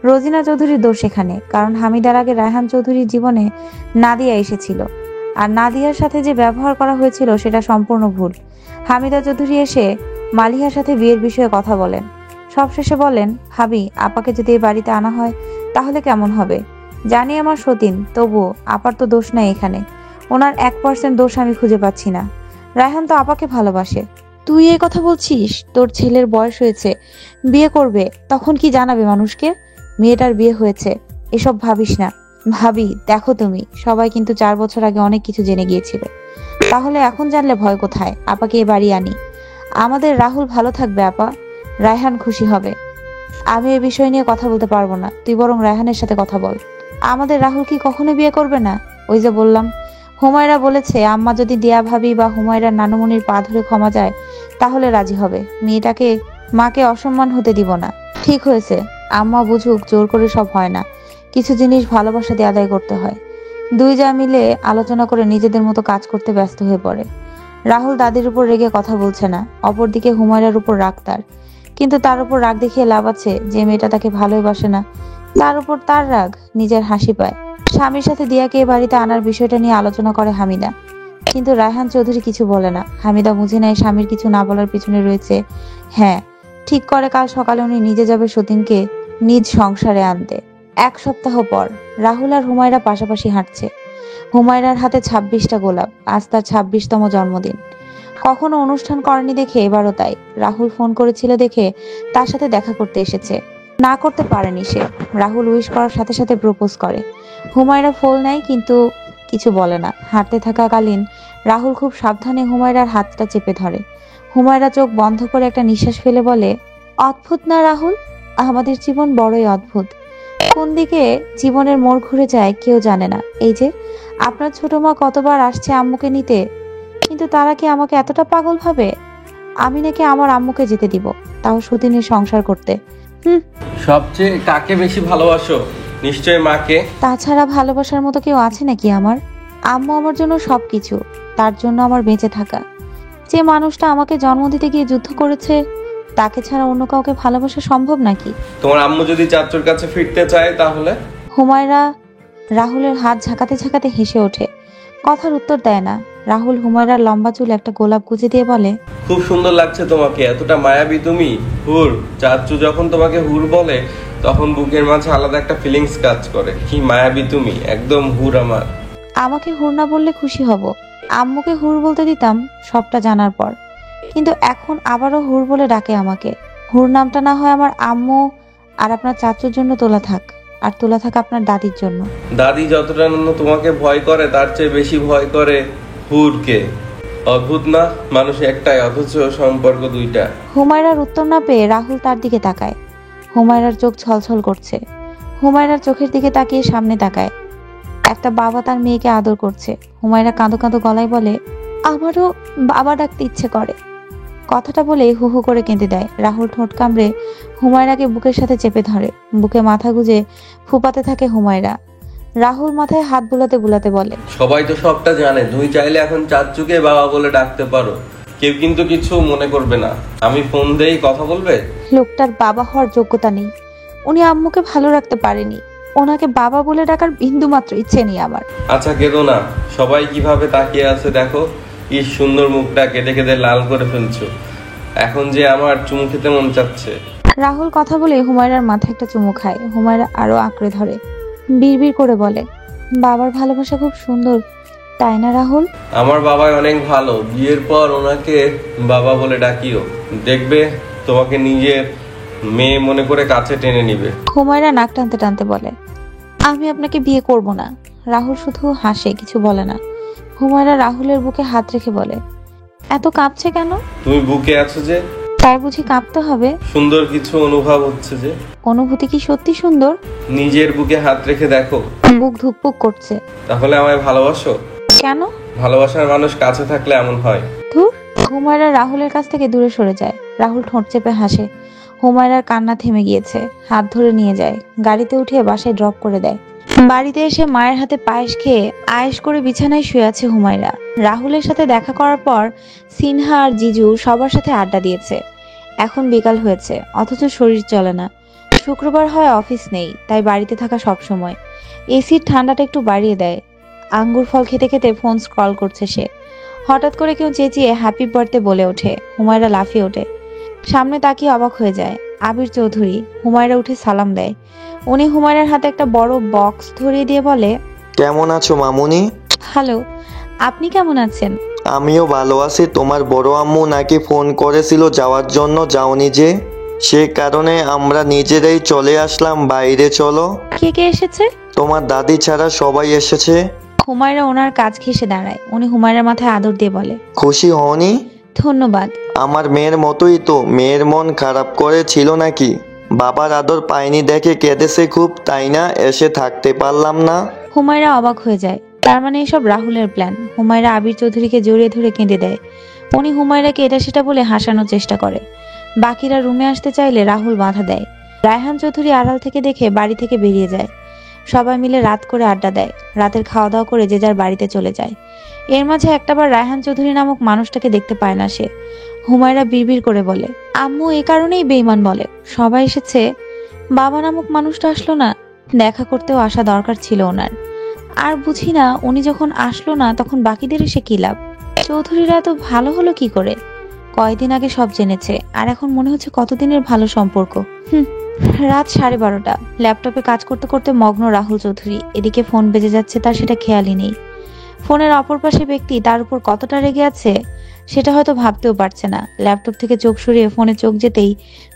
রোজিনা চৌধুরীর দোষ এখানে। কারণ হামিদার আগে রায়হান চৌধুরীর জীবনে নাদিয়া এসেছিল, আর নাদিয়ার সাথে যে ব্যবহার করা হয়েছিল সেটা সম্পূর্ণ ভুল। হামিদা চৌধুরী এসে মালিহার সাথে বিয়ের বিষয়ে কথা বলেন। সবশেষে বলেন, ভাবি আপাকে যদি এই বাড়িতে আনা হয় তাহলে কেমন হবে। জানি আমার সতীন, তবুও আপার তো দোষ নাই এখানে। ওনার 1% দোষ আমি খুঁজে পাচ্ছি না। রায়হান তো আপাকে ভালোবাসে। তুই এই কথা বলছিস? তোর ছেলের বয়স হয়েছে, বিয়ে করবে, তখন কি জানাবে মানুষকে মেয়েটার বিয়ে হয়েছে? এসব ভাবিস না। ভাবি দেখো, তুমি সবাই কিন্তু 4 বছর আগে অনেক কিছু জেনে গিয়েছিল, তাহলে এখন জানলে ভয় কোথায়? আপাকে এ বাড়ি আনি, আমাদের রাহুল ভালো থাকবে, আপা রায়হান খুশি হবে। আমি এই বিষয় নিয়ে কথা বলতে পারবো না, তুই বরং রায়হানের সাথে কথা বল। আমাদের রাহুল কি কখনো বিয়ে করবে না? ওই যে বললাম, হুমায়রা বলেছে আম্মা যদি দিয়া ভাবি বা হুমায়রার নানুমনির পা ধরে ক্ষমা যায় তাহলে রাজি হবে। মেয়েটাকে, মাকে অসম্মান হতে দিব না। ঠিক হয়েছে, আম্মা বুঝুক, জোর করে সব হয় না, কিছু জিনিস ভালোবাসা দিয়ে আদায় করতে হয়। দুই যা মিলে আলোচনা করে নিজেদের মতো কাজ করতে ব্যস্ত হয়ে পড়ে। রাহুল দাদির উপর রেগে কথা বলছে না, অপরদিকে হুমায়রার উপর রাগ তার। কিন্তু তার উপর রাগ দেখিয়ে লাভ আছে? যে মেয়েটা তাকে ভালোই বাসে না, তার উপর তার রাগ, নিজের হাসি পায়। স্বামীর সাথে দিয়াকে এই বাড়িতে আনার বিষয়টা নিয়ে আলোচনা করে হামিদা, কিন্তু রায়হান চৌধুরী কিছু বলে না। হামিদা বুঝে নেয় স্বামীর কিছু না বলার পিছনে রয়েছে। হ্যাঁ, ঠিক করে কাল সকালে উনি নিজে যাবে সতীনকে নিজ সংসারে আনতে। 1 সপ্তাহ পর রাহুল আর হুমায়রা পাশাপাশি হাঁটছে। হুমায়রার হাতে 26টা গোলাপ, আজ তার 26তম জন্মদিন। কখনো অনুষ্ঠান করেনি দেখে এবারও তাই। রাহুল ফোন করেছিল দেখে তার সাথে দেখা করতে এসেছে। না করতে পারেনি সে। রাহুল উইশ করার সাথে সাথে প্রপোজ করে। হুমায়রা ফোন নেয় কিন্তু কিছু বলে না। হাঁটতে থাকাকালীন রাহুল খুব সাবধানে হুমায়রার হাতটা চেপে ধরে। হুমায়রা চোখ বন্ধ করে একটা নিঃশ্বাস ফেলে বলে, অদ্ভুত না রাহুল, আমাদের জীবন বড়ই অদ্ভুত। কোন দিকে জীবনের মোড় ঘুরে যায় কেউ জানে না। এই যে আপনার ছোট মা কতবার আসছে আম্মুকে নিতে, কিন্তু তারা কি আমাকে এতটা পাগল ভাবে? আমি নাকি আমার আম্মুকে যেতে দিব, তাও সতীনের সংসার করতে। সবচেয়ে কাকে বেশি ভালোবাসো? নিশ্চয় মাকে। তাছাড়া ভালোবাসার মতো কেউ আছে নাকি আমার? আম্মু আমার জন্য সবকিছু, তার জন্য আমার বেঁচে থাকা। যে মানুষটা আমাকে জন্ম দিতে গিয়ে যুদ্ধ করেছে, তাকে ছাড়া অন্য কাউকে ভালোবাসা সম্ভব নাকি? তোমার আম্মু যদি চাচুর কাছে ফিরতে চায় তাহলে? হুমায়রা রাহুলের হাত ঝাঁকাতে ঝাঁকাতে হেসে ওঠে, কথার উত্তর দেয় না। রাহুল হুমায়রার লম্বা চুল একটা গোলাপ গুজে দিয়ে বলে, খুব সুন্দর লাগছে তোমাকে, এতটা মায়াবী তুমি। হুর, চাচু যখন তোমাকে হুর বলে তখন বুকের মাঝে আলাদা একটা ফিলিংস কাজ করে। কি মায়াবী তুমি, একদম হুর আমার। আমাকে হুর না বললে খুশি হব। আম্মুকে হুর বলতে দিতাম সবটা জানার পর, কিন্তু এখন আবারও হুর বলে ডাকে আমাকে। হুর নামটা না হয় আমার আম্মু আর আপনার চাচুর জন্য তোলা থাক, আর তোলা থাক আপনার দাদির জন্য। দাদি যতটা না তোমাকে ভয় করে তার চেয়ে বেশি ভয় করে হুরকে। অদ্ভুত না, মানুষ একটাই অথচ সম্পর্ক দুইটা। হুমায়রার উত্তর না পেয়ে রাহুল তার দিকে তাকায়। হুমায়রার চোখ ছলছল করছে। হুমায়রার চোখের দিকে তাকিয়ে সামনে তাকায়। একটা বাবা তার মেয়েকে আদর করছে। হুমায়রা কাঁদো কাঁদো গলায় বলে, আমারও বাবা ডাকতে ইচ্ছে করে। কথাটা বলে হু হু করে কেঁদে দেয়। রাহুল ঠোঁট কামড়ে হুমায়রাকে বুকের সাথে চেপে ধরে। বুকে মাথা গুজে ফুপাতে থাকে হুমায়রা। রাহুল মাথায় হাত বুলাতে বুলাতে বলে, সবাই তো সবটা জানে, তুমি চাইলে এখন চাচুকে বাবা বলে ডাকতে পারো, কেউ কিন্তু কিছু মনে করবে না। আমি ফোন দেই, কথা বলবে? লোকটার বাবা হওয়ার যোগ্যতা নেই। উনি আম্মুকে ভালো রাখতে পারেনি। ওনাকে বাবা বলে ডাকার বিন্দু মাত্র ইচ্ছে নেই আমার। আচ্ছা কেঁদো না, সবাই কিভাবে তাকিয়ে আছে দেখো। কি সুন্দর মুখটা কেঁদে কেঁদে লাল করে ফেলছো। এখন যে আমার চুমু খেতে মন চাচ্ছে। রাহুল কথা বলে হুমায়রার মাথায় একটা চুমু খায়। হুমায়রা আরো আঁকড়ে ধরে, বিড়বিড় করে বলে, বাবার ভালোবাসা খুব সুন্দর, তাই না রাহুল? আমার বাবা অনেক ভালো, বিয়ের পর ওনাকে বাবা বলে ডাকিও, দেখবে তোমাকে নিজের মেয়ে মনে করে কাছে টেনে নিবে। হুমায়রা নাক টানতে টানতে বলে, আমি আপনাকে বিয়ে করব না। রাহুল শুধু হাসে, কিছু বলে না। হুমায়রা রাহুলের বুকে হাত রেখে বলে, এত কাঁপছে কেন? তুমি বুকে আছো যে, তাই বুঝি কাঁপতে হবে? সুন্দর কিছু অনুভব হচ্ছে যে। অনুভূতি কি সত্যি সুন্দর? নিজের বুকে হাত রেখে দেখো। বুক ধুকপুক করছে। তাহলে আমায় ভালোবাসো? কেন? ভালোবাসার মানুষ কাছে থাকলে এমন হয়। ধুর। হুমায়রা রাহুলের কাছ থেকে দূরে সরে যায়। রাহুল ঠোঁট চেপে হাসে। হুমায়রার কান্না থেমে গিয়েছে। হাত ধরে নিয়ে যায়, গাড়িতে উঠিয়ে বাসায় ড্রপ করে দেয়। বাড়িতে এসে মায়ের হাতে পায়েস খেয়ে আয়েশ করে বিছানায় শুয়ে আছে হুমায়রা। রাহুলের সাথে দেখা করার পর সিনহা আর জিজু সবার সাথে আড্ডা দিয়েছে। এখন বিকাল হয়েছে, অথচ শরীর চলে না। শুক্রবার হয়, অফিস নেই, তাই বাড়িতে থাকা সব সময়। এসির ঠান্ডাটা একটু বাড়িয়ে দেয়। আঙ্গুর ফল খেতে খেতে ফোন স্ক্রল করছে সে। হঠাৎ করে কেউ চেঁচিয়ে হ্যাপি বার্থডে বলে ওঠে। হুমায়রা লাফিয়ে ওঠে, সামনে তাকিয়ে অবাক হয়ে যায়। আবির চৌধুরী। হুমায়রা উঠে সালাম দেয়। উনি হুমায়রার হাতে একটা বড় বক্স ধরিয়ে দিয়ে বলে, কেমন আছো মামুনি? হ্যালো, আপনি কেমন আছেন? আমিও ভালো আছি। তোমার বড় আম্মু নাকি ফোন করেছিল যাওয়ার জন্য, যাওনি যে? সে কারণে আমরা নিজেরাই চলে আসলাম। বাইরে চলো। কে কে এসেছে? তোমার দাদি ছাড়া সবাই এসেছে। হুমায়রা ওনার কাজ ঘেঁষে দাঁড়ায়। উনি হুমায়রার মাথায় আদর দিয়ে বলে, খুশি হওনি? ধন্যবাদ। আমার মেয়ের মতোই তো। মেয়ের মন খারাপ করে ছিল নাকি? বাবার আদর পাইনি দেখে কেঁদেছে খুব, তাই না? এসে থাকতে পারলাম না। হুমায়রা অবাক হয়ে যায়। তার মানে এসব রাহুলের প্ল্যান। হুমায়রা আবির চৌধুরীকে জড়িয়ে ধরে কেঁদে দেয়। উনি হুমায়রাকে এটা সেটা বলে হাসানোর চেষ্টা করে। বাকিরা রুমে আসতে চাইলে রাহুল বাধা দেয়। রায়হান চৌধুরী আড়াল থেকে দেখে বাড়ি থেকে বেরিয়ে যায়। সবাই মিলে রাত করে আড্ডা দেয়। রাতের খাওয়া দাওয়া করে যে যার বাড়িতে চলে যায়। এর মাঝে একটাবার রায়হান চৌধুরী নামক মানুষটাকে দেখতে পায় না সে। হুমায়রা বিড়বিড় করে বলে, আম্মু এ কারণেই বেঈমান বলে। সবাই এসেছে, বাবা নামক মানুষটা আসলো না। দেখা করতেও আসা দরকার ছিল ওনার। আর বুঝি না, উনি যখন আসলো না তখন বাকিদের এসে কি লাভ? চৌধুরীরা এত ভালো হলো কি করে? কয়দিন আগে সব জেনেছে, আর এখন মনে হচ্ছে কতদিনের ভালো সম্পর্ক। রাত 12:30। ল্যাপটপে কাজ করতে করতে মগ্ন রাহুল চৌধুরী। এদিকে ফোন বেজে যাচ্ছে, তার সেটা খেয়ালই নেই। ফোনের অপর পাশে ব্যক্তি তার উপর কতটা রেগে আছে সেটা হয়তো ভাবতেও পারছে না। ল্যাপটপ থেকে চোখ সরিয়ে ফোনে চোখ যেতেই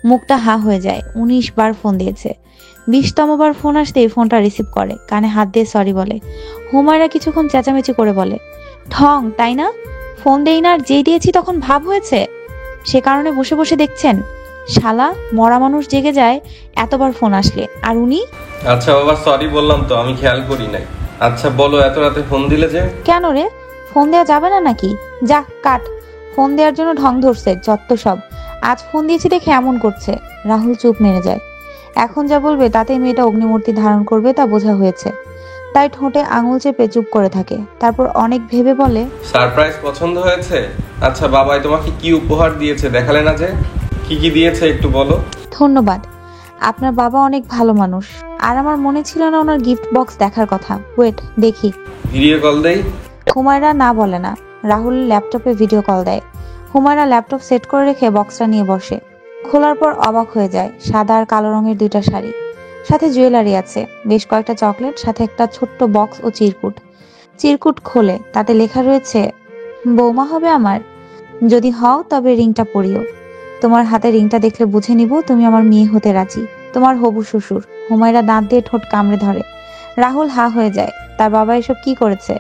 মুখটা হা হয়ে যায়। 19 বার ফোন দিয়েছে। 20তম বার ফোন আসতেই ফোনটা রিসিভ করে, কানে হাত দিয়ে সরি বলে। হুমায়রা কিছুক্ষণ চেঁচামেচি করে বলে, ঢং তাই না? ফোন দেই না, আর যেই দিয়েছি তখন ভাব হয়েছে, সে কারণে বসে বসে দেখছেন। শালা, মরা মানুষ জেগে যায় এতবার ফোন আসলে, আর উনি। আচ্ছা বাবা, সরি বললাম তো, আমি খেয়াল করি নাই। আচ্ছা বলো, এত রাতে ফোন দিলে যে? কেন রে, ফোন দেওয়া যাবে না নাকি? যা কাট। ফোন দেওয়ার জন্য ঢং ধরছে যত সব। আজ ফোন দিয়েছি দেখে এমন করছে। রাহুল চুপ মেরে যায়। এখন যা বলবে তাতে মেয়েটা অগ্নিমূর্তি ধারণ করবে তা বোঝা হয়েছে। তাই ঠোঁটে আঙুল চেপে চুপ করে থাকে। তারপর অনেক ভেবে বলে, সারপ্রাইজ পছন্দ হয়েছে? আচ্ছা বাবাই তোমাকে কি উপহার দিয়েছে দেখালে না যে? কি কি দিয়েছে একটু বলো। ধন্যবাদ, আপনার বাবা অনেক ভালো মানুষ। আর আমার মনে ছিল না ওনার গিফট বক্স দেখার কথা। ওয়েট, দেখি। ভিডিও কল দেই? হুমায়রা না বলে না। রাহুল ল্যাপটপে ভিডিও কল দেয়। হুমায়রা ল্যাপটপ সেট করে রেখে বক্সটা নিয়ে বসে। খোলার পর অবাক হয়ে যায়। সাদা আর কালো রঙের 2টা শাড়ি, সাথে জুয়েলারি আছে, বেশ কয়েকটা চকলেট, সাথে একটা ছোট্ট বক্স ও চিরকুট। চিরকুট খোলে, তাতে লেখা রয়েছে, বৌমা হবে আমার? যদি হও তবে রিংটা পরিও। তোমার হাতে রিংটা দেখলে বুঝে নিব তুমি আমার মেয়ে হতে রাজি। তোমার হবু শ্বশুর। হুমায়রা দাঁত দিয়ে ঠোঁট কামড়ে ধরে। রাহুল হা হয়ে যায়। তার বাবা এসব কি করেছে?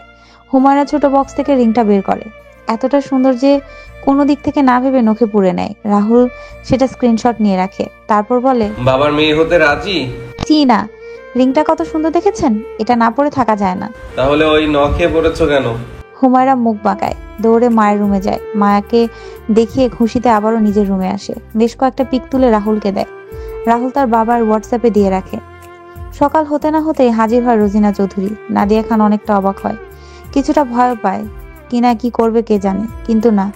হুমায়রা ছোট বক্স থেকে রিংটা বের করে। এতটা সুন্দর যে কোনো দিক থেকে না ভেবে নখে পুড়ে নেয়। রাহুল সেটা স্ক্রিনশট নিয়ে রাখে। তারপর বলে, বাবার মেয়ে হতে রাজি? জি না, রিংটা কত সুন্দর দেখেছেন? এটা না পরে থাকা যায় না। তাহলে ওই নখে পড়েছো কেন? হুমায়রা মুখ বাঁকায়, দৌড়ে মায়ের রুমে যায়। মায়াকে দেখিয়ে খুশিতে আবারও নিজের রুমে আসে। বেশ কয়েকটা পিক তুলে রাহুলকে দেয়। রাহুল তার বাবার হোয়াটসঅ্যাপে দিয়ে রাখে। সকাল হতে না হতেই হাজির হয় রোজিনা চৌধুরী। নাদিয়া খান অনেকটা অবাক হয়, কিছুটা ভয় পায়, কিনা কি করবে কে জানে। কিন্তু না,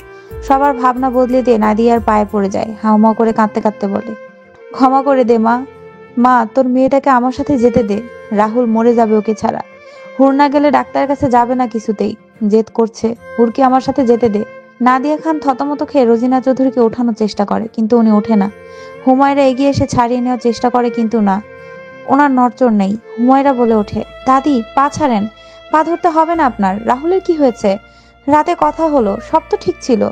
সবার ভাবনা বদলে দিয়ে নাদিয়ার পায়ে পড়ে যায়। হাউমাউ করে কাঁদতে কাঁদতে বলে, ক্ষমা করে দে মা। মা, তোর মেয়েটাকে আমার সাথে যেতে দে। রাহুল মরে যাবে ওকে ছাড়া। হুর না গেলে ডাক্তারের কাছে যাবে না কিছুতেই। জেদ করছে, হুরকে আমার সাথে যেতে দে। নাদিয়া খান থতমত খেয়ে রোজিনা চৌধুরীকে ওঠানোর চেষ্টা করে, কিন্তু উনি ওঠে না। হুমায়রা এগিয়ে এসে ছাড়িয়ে নেওয়ার চেষ্টা করে, কিন্তু না, ওনার নড়চড় নেই। হুমায়রা বলে ওঠে, দাদি পা ছাড়েন। পা ধরতে হবে না আপনার। রাহুলের কি হয়েছে? রাতে কথা হলো, সব তো ঠিক ছিল।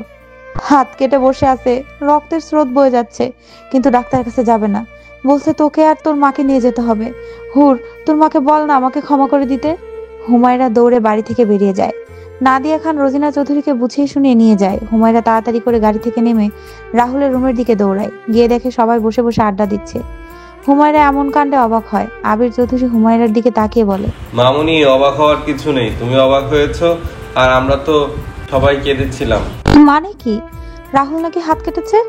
হাত কেটে বসে আছে, রক্তের স্রোত বয়ে যাচ্ছে, কিন্তু ডাক্তারের কাছে যাবে না। বলছে তোকে আর তোর মাকে নিয়ে যেতে হবে। হুর, তোর মাকে বল না আমাকে ক্ষমা করে দিতে। হুমায়রা দৌড়ে বাড়ি থেকে বেরিয়ে যায়। নাদিয়া খান রোজিনা চৌধুরীকে বুঝিয়ে শুনিয়ে নিয়ে যায়। হুমায়রা তাড়াতাড়ি করে গাড়ি থেকে নেমে রাহুলের রুমের দিকে দৌড়ায়। গিয়ে দেখে সবাই বসে বসে আড্ডা দিচ্ছে। হুমায়রা এমন কাণ্ডে অবাক হয়। আবির চৌধুরী হুমায়রার দিকে তাকিয়ে বলে, মামুনি, অবাক হওয়ার কিছু নেই, তুমি অবাক হয়েছো আর আমরা তো সবাই কেঁদেছিলাম। মানে কি? রাহুল নাকি হাত কেটেছে?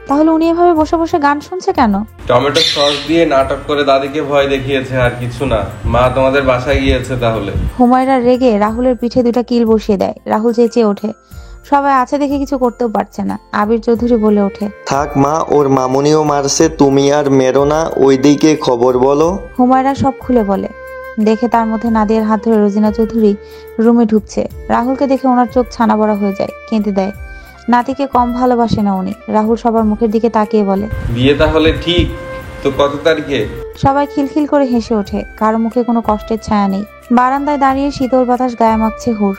তাহলে উনি এভাবে বসে বসে গান শুনছে কেন? টমেটো সস দিয়ে নাটক করে দাদিকে ভয় দেখিয়েছে, আর কিছু না। মা তোমাদের বাসায় গিয়েছে তাহলে। হুমায়রা রেগে রাহুলের পিঠে দুটা কিল বসিয়ে দেয়। রাহুল চেঁচিয়ে ওঠে। সবাই আছে দেখে কিছু করতেও পারছে না। আবির চৌধুরী বলে ওঠে, থাক মা, ওর মামুনিও মারছে, তুমি আর মেরো না, ওইদিকে খবর বলো। হুমায়রা সব খুলে বলে। দেখে তার মধ্যে নাদিয়ার হাত ধরে রোজিনা চৌধুরী রুমে ঢুকছে। রাহুলকে দেখে ওনার চোখ ছানা বড়া হয়ে যায়, কেঁদে দেয়। নাতিকে কম ভালোবাসে না উনি। রাহুল সবার মুখের দিকে তাকিয়ে বলে, বিয়ে তাহলে ঠিক তো, কত তারিখে? সবাই খিলখিল করে হেসে ওঠে। কারো মুখে কোনো কষ্টের ছায়া নেই। বারান্দায় দাঁড়িয়ে শীতল বাতাস গায়ে মাখছে হুর।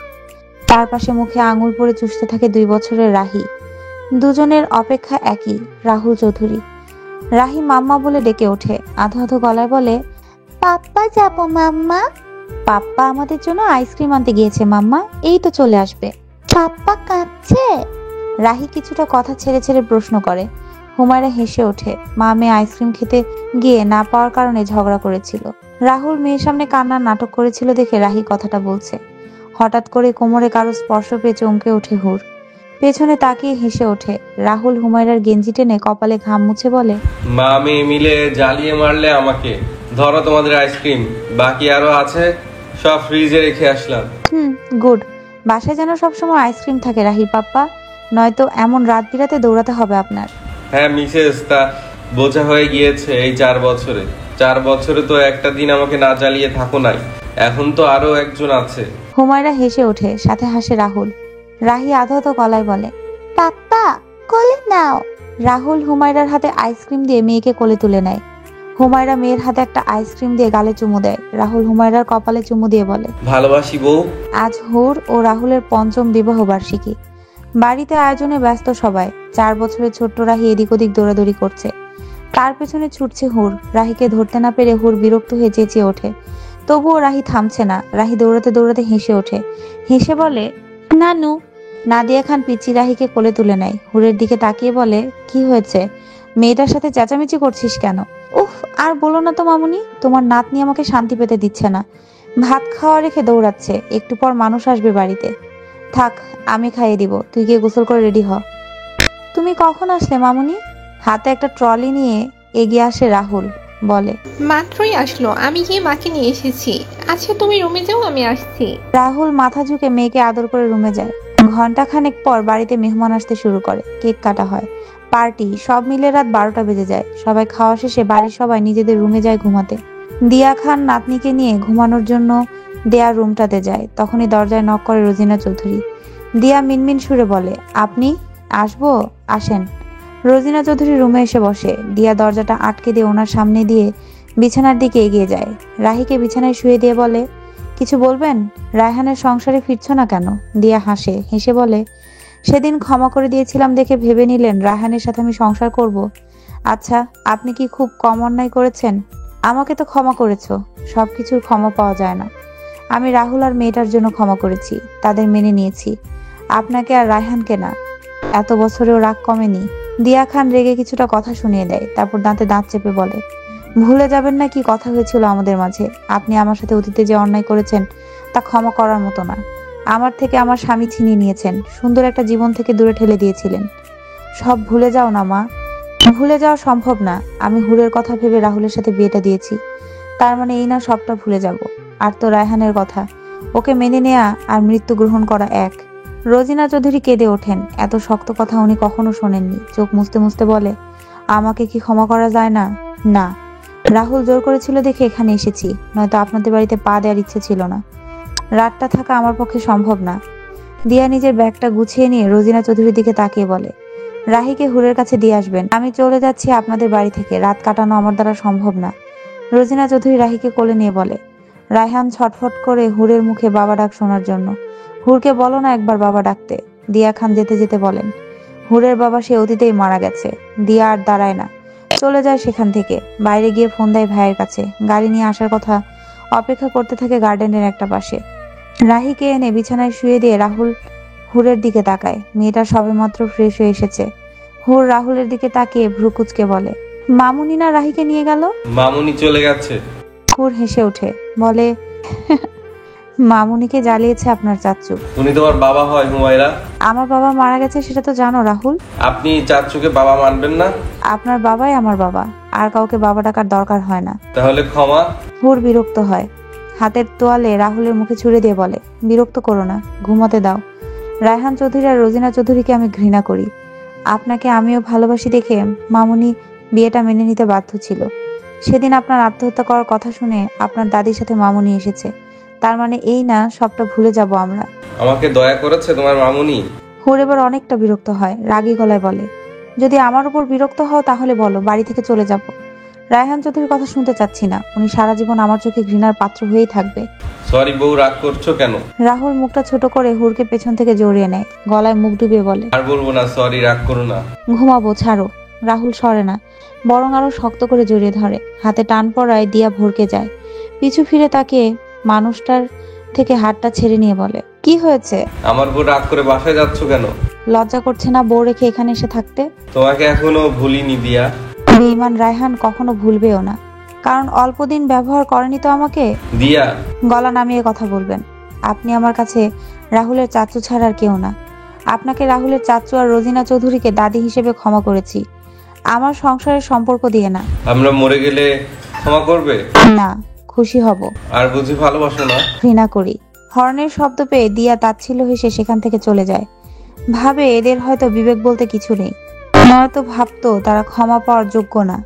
তার পাশে মুখে আঙুল পরে চুষতে থাকে 2 বছরের রাহি। দুজনের অপেক্ষা একই, রাহুল চৌধুরী। রাহি মাম্মা বলে ডেকে ওঠে। আধো আধো গলায় বলে, পাপ্পা যাবো মাম্মা। পাপ্পা আমাদের জন্য আইসক্রিম আনতে গিয়েছে মাম্মা, এই তো চলে আসবে। পাপ্পা কাঁদছে? রাহি কিছুটা কথা ছেড়ে ছেড়ে প্রশ্ন করে। হুমায়রা হেসে ওঠে। মা মেয়ে আইসক্রিম খেতে গিয়ে না পাওয়ার কারণে ঝগড়া করেছিল। রাহুল মেয়ের সামনে কান্নার নাটক করেছিল দেখে রাহি কথাটা বলছে। হঠাৎ করে কোমরে কারো স্পর্শ পেয়ে চমকে ওঠে হুর। পেছনে তাকিয়ে হেসে ওঠে। রাহুল হুমায়রার গেঞ্জি টেনে কপালে ঘাম মুছে বলে, মা মেয়ে মিলে জ্বালিয়ে মারলে আমাকে। ধরো তোমাদের আইসক্রিম, বাকি আরো আছে, সব ফ্রিজে রেখে আসলাম। গুড। বাসায় যেন সবসময় আইসক্রিম থাকে রাহির পাপ্পা, নয়তো এমন রাত বিরাতে দৌড়াতে হবে আপনার। হ্যাঁ মিসেস, তা বোঝা হয়ে গিয়েছে এই 4 বছরে। 4 বছরে তো একটা দিন আমাকে না জ্বালিয়ে থাকো নাই, এখন তো আরো একজন আছে। হুমায়রা হেসে ওঠে, সাথে হাসে রাহুল। রাহি আধো আধো গলায় বলে, পাপ্পা কোলে নাও। রাহুল হুমায়রার হাতে আইসক্রিম দিয়ে মেয়েকে কোলে তুলে নেয়। হুমায়রা মেয়ের হাতে একটা আইসক্রিম দিয়ে গালে চুমু দেয়। রাহুল হুমায়রার কপালে চুমু দিয়ে বলে, ভালোবাসি বউ। আজ হুর ও রাহুলের 5ম বিবাহ বার্ষিকী। বাড়িতে আয়োজনে ব্যস্ত সবাই। 4 বছরের ছোট্ট রাহি এদিক ওদিক দৌড়াদৌড়ি করছে। তার পেছনে ছুটছে হুর। রাহিকে ধরতে না পেরে হুর বিরক্ত হয়ে চেঁচিয়ে ওঠে। তবুও রাহি থামছে না। রাহি দৌড়াতে দৌড়াতে হেসে ওঠে। হেসে বলে, নানু। নাদিয়া খান পিচ্চি রাহিকে কোলে তুলে নেয়। হুরের দিকে তাকিয়ে বলে, কি হয়েছে? মেয়েটার সাথে চেঁচামেচি করছিস কেন? উফ, আর বলো না তো মামুনি, তোমার নাতনি আমাকে শান্তি পেতে দিচ্ছে না। ভাত খাওয়া রেখে দৌড়াচ্ছে। একটু পর মানুষ আসবে বাড়িতে। থাক, আমি খাইয়ে দিব, তুই গিয়ে গোসল করে রেডি হ। তুমি কখন আসলে মামুনি? হাতে একটা ট্রলি নিয়ে এগিয়ে আসে রাহুল। বলে, মাত্রই আসলো, আমি গিয়ে মাকে নিয়ে এসেছি। আচ্ছা তুমি রুমে যাও, আমি আসছি। রাহুল মাথা ঝুঁকে মেয়েকে আদর করে রুমে যায়। ঘন্টা খানেক পর বাড়িতে মেহমান আসতে শুরু করে। কেক কাটা হয়, পার্টি, সব মিলে রাত 12টা বেজে যায়। সবাই খাওয়া শেষে বাড়ির সবাই নিজেদের রুমে যায় ঘুমাতে। দিয়া খান নাতনিকে নিয়ে ঘুমানোর জন্য দেয়ার রুমটাতে যায়। তখনই দরজায় নক করে রোজিনা চৌধুরী। দিয়া মিনমিন সুরে বলে, আপনি? আসবো, আসেন। রোজিনা চৌধুরী রুমে এসে বসে। দিয়া দরজাটা আটকে দিয়ে ওনার সামনে দিয়ে বিছানার দিকে এগিয়ে যায়। রাহিকে বিছানায় শুয়ে দিয়ে বলে, কিছু বলবেন? রায়হানের সংসারে ফিরছ না কেন? দিয়া হাসে। হেসে বলে, সেদিন ক্ষমা করে দিয়েছিলাম দেখে ভেবে নিলেন রায়হানের সাথে আমি সংসার করব? আচ্ছা, আপনি কি খুব কম অন্যায় করেছেন? আমাকে তো ক্ষমা করেছো। সবকিছুর ক্ষমা পাওয়া যায় না। আমি রাহুল আর মেয়েটার জন্য ক্ষমা করেছি, তাদের মেনে নিয়েছি, আপনাকে আর রায়হানকে না। এত বছরেও রাগ কমেনি। দিয়া খান রেগে কিছুটা কথা শুনিয়ে দেয়। তারপর দাঁতে দাঁত চেপে বলে, ভুলে যাবেন না কি কথা হয়েছিল আমাদের মাঝে? আপনি আমার সাথে অতীতে যে অন্যায় করেছেন তা ক্ষমা করার মতো না। আমার থেকে আমার স্বামী ছিনিয়ে নিয়েছেন, সুন্দর একটা জীবন থেকে দূরে ঠেলে দিয়েছিলেন। সব ভুলে যাও না মা। ভুলে যাওয়া সম্ভব না। আমি হুরের কথা ভেবে রাহুলের সাথে বিয়েটা দিয়েছি, তার মানে এই না সবটা ভুলে যাব। আর তো রায়হানের কথা, ওকে মেনে নেয়া আর মৃত্যু গ্রহণ করা এক। রোজিনা চৌধুরী কেঁদে ওঠেন। এত শক্ত কথা উনি কখনো শোনেননি। চোখ মুছতে মুছতে বলে, আমাকে কি ক্ষমা করা যায় না? না, রাহুল জোর করেছিল দেখে এখানে এসেছি, নয়তো আপনাদের বাড়িতে পা দেওয়ার ইচ্ছে ছিল না। রাতটা থাকা আমার পক্ষে সম্ভব না। দিয়া নিজের ব্যাগটা গুছিয়ে নিয়ে রোজিনা চৌধুরীর দিকে তাকিয়ে বলে, রাহিকে হুরের কাছে দিয়ে আসবেন। আমি চলে যাচ্ছি আপনাদের বাড়ি থেকে, রাত কাটানো আমার দ্বারা সম্ভব না। রোজিনা চৌধুরী রাহিকে কোলে নিয়ে বলে। রায়হান ছটফট করে হুরের মুখে বাবা ডাক শোনার জন্য। হুরকে বলো না একবার বাবা ডাকতে। দিয়া খান যেতে যেতে বলেন, হুরের বাবা সে অতীতেই মারা গেছে। দিয়া আর দাঁড়ায় না, চলে যায় সেখান থেকে। বাইরে গিয়ে ফোন দেয় ভাইয়ের কাছে। গাড়ি নিয়ে আসার কথা অপেক্ষা করতে থাকে গার্ডেনের একটা পাশে। রাহিকে এনে বিছানায় শুয়ে দিয়ে রাহুল হুরের দিকে তাকায়। মেয়েটা সবেমাত্র ফ্রেশ হয়ে এসেছে। হুর রাহুলের দিকে তাকিয়ে ভ্রুকুচকে বলে, মামুনি না রাহিকে নিয়ে গেল? মামুনি চলে গেছে। হুর হেসে ওঠে, বলে, মামুনিকে জ্বালিয়েছে আপনার চাচ্চু। উনি তোমার বাবা হয় হুমায়রা? আমার বাবা মারা গেছে সেটা তো জানো রাহুল। আপনি চাচ্চুকে বাবা মানবেন না? আপনার বাবাই আমার বাবা, আর কাউকে বাবা ডাকার দরকার হয় না। তাহলে ক্ষমা। হুর বিরক্ত হয়। হাতের তোয়ালে রাহুলের মুখে ছুড়ে দিয়ে বলে, বিরক্ত করো না, ঘুমাতে দাও। রায়হান চৌধুরী আর রোজিনা চৌধুরীকে আমি ঘৃণা করি। আপনাকে আমিও ভালোবাসি দেখে মামুনি বিয়েটা মেনে নিতে বাধ্য ছিল। সেদিন আপনার আত্মহত্যা করার কথা শুনে আপনার দাদির সাথে মামুনি এসেছে। তার মানে এই না সবটা ভুলে যাব আমরা। আমাকে দয়া করেছে তোমার মামুনি? হুর এবার অনেকটা বিরক্ত হয়, রাগী গলায় বলে, যদি আমার উপর বিরক্ত হও তাহলে বলো, বাড়ি থেকে চলে যাব। রায়হান চৌধুরীর কথা শুনতে চাচ্ছি না। উনি সারা জীবন আমার চোখে ঘৃণার পাত্র হয়েই থাকবে। সরি বউ, রাগ করছো কেন? রাহুল মুখটা ছোট করে হুরকে পেছন থেকে জড়িয়ে নেয়, গলায় মুখ ডুবিয়ে বলে, আর বলবো না, সরি, রাগ করো না। ঘুমাবো, ছাড়ো। রাহুল সরে না, বরং আরো শক্ত করে জড়িয়ে ধরে। হাতে টান পড়ায় দিয়া ভরকে যায়। পিছু ফিরে তাকে মানুষটার থেকে হাতটা ছেড়ে নিয়ে বলে, কি হয়েছে? আমার বউ রাগ করে বাসায় যাচ্ছ কেন? লজ্জা করছে না বউ রেখে এখানে এসে থাকতে? তোমাকে এখনো ভুলিনি দিয়া। বেঈমান রায়হান কখনো ভুলবেও না, কারণ অল্প দিন ব্যবহার করেনি তো আমাকে। দিয়া, গলা নামিয়ে কথা বলবেন। আপনি আমার কাছে রাহুলের চাচু ছাড়া আর কেউ না। আপনাকে রাহুলের চাচু আর রোজিনা চৌধুরীকে দাদি হিসেবে ক্ষমা করেছি, আমার সংসারের সম্পর্ক দিয়ে না। আমরা মরে গেলে ক্ষমা করবে? না, খুশি হব। আর বুঝি ভালোবাসো না? ঘৃণা করি। হর্নের শব্দ পেয়ে দিয়া তাচ্ছিল্য হেসে সেখান থেকে চলে যায়। ভাবে এদের হয়তো বিবেক বলতে কিছু নেই, নয়তো ভাবতো তারা ক্ষমা পাওয়ার যোগ্য না।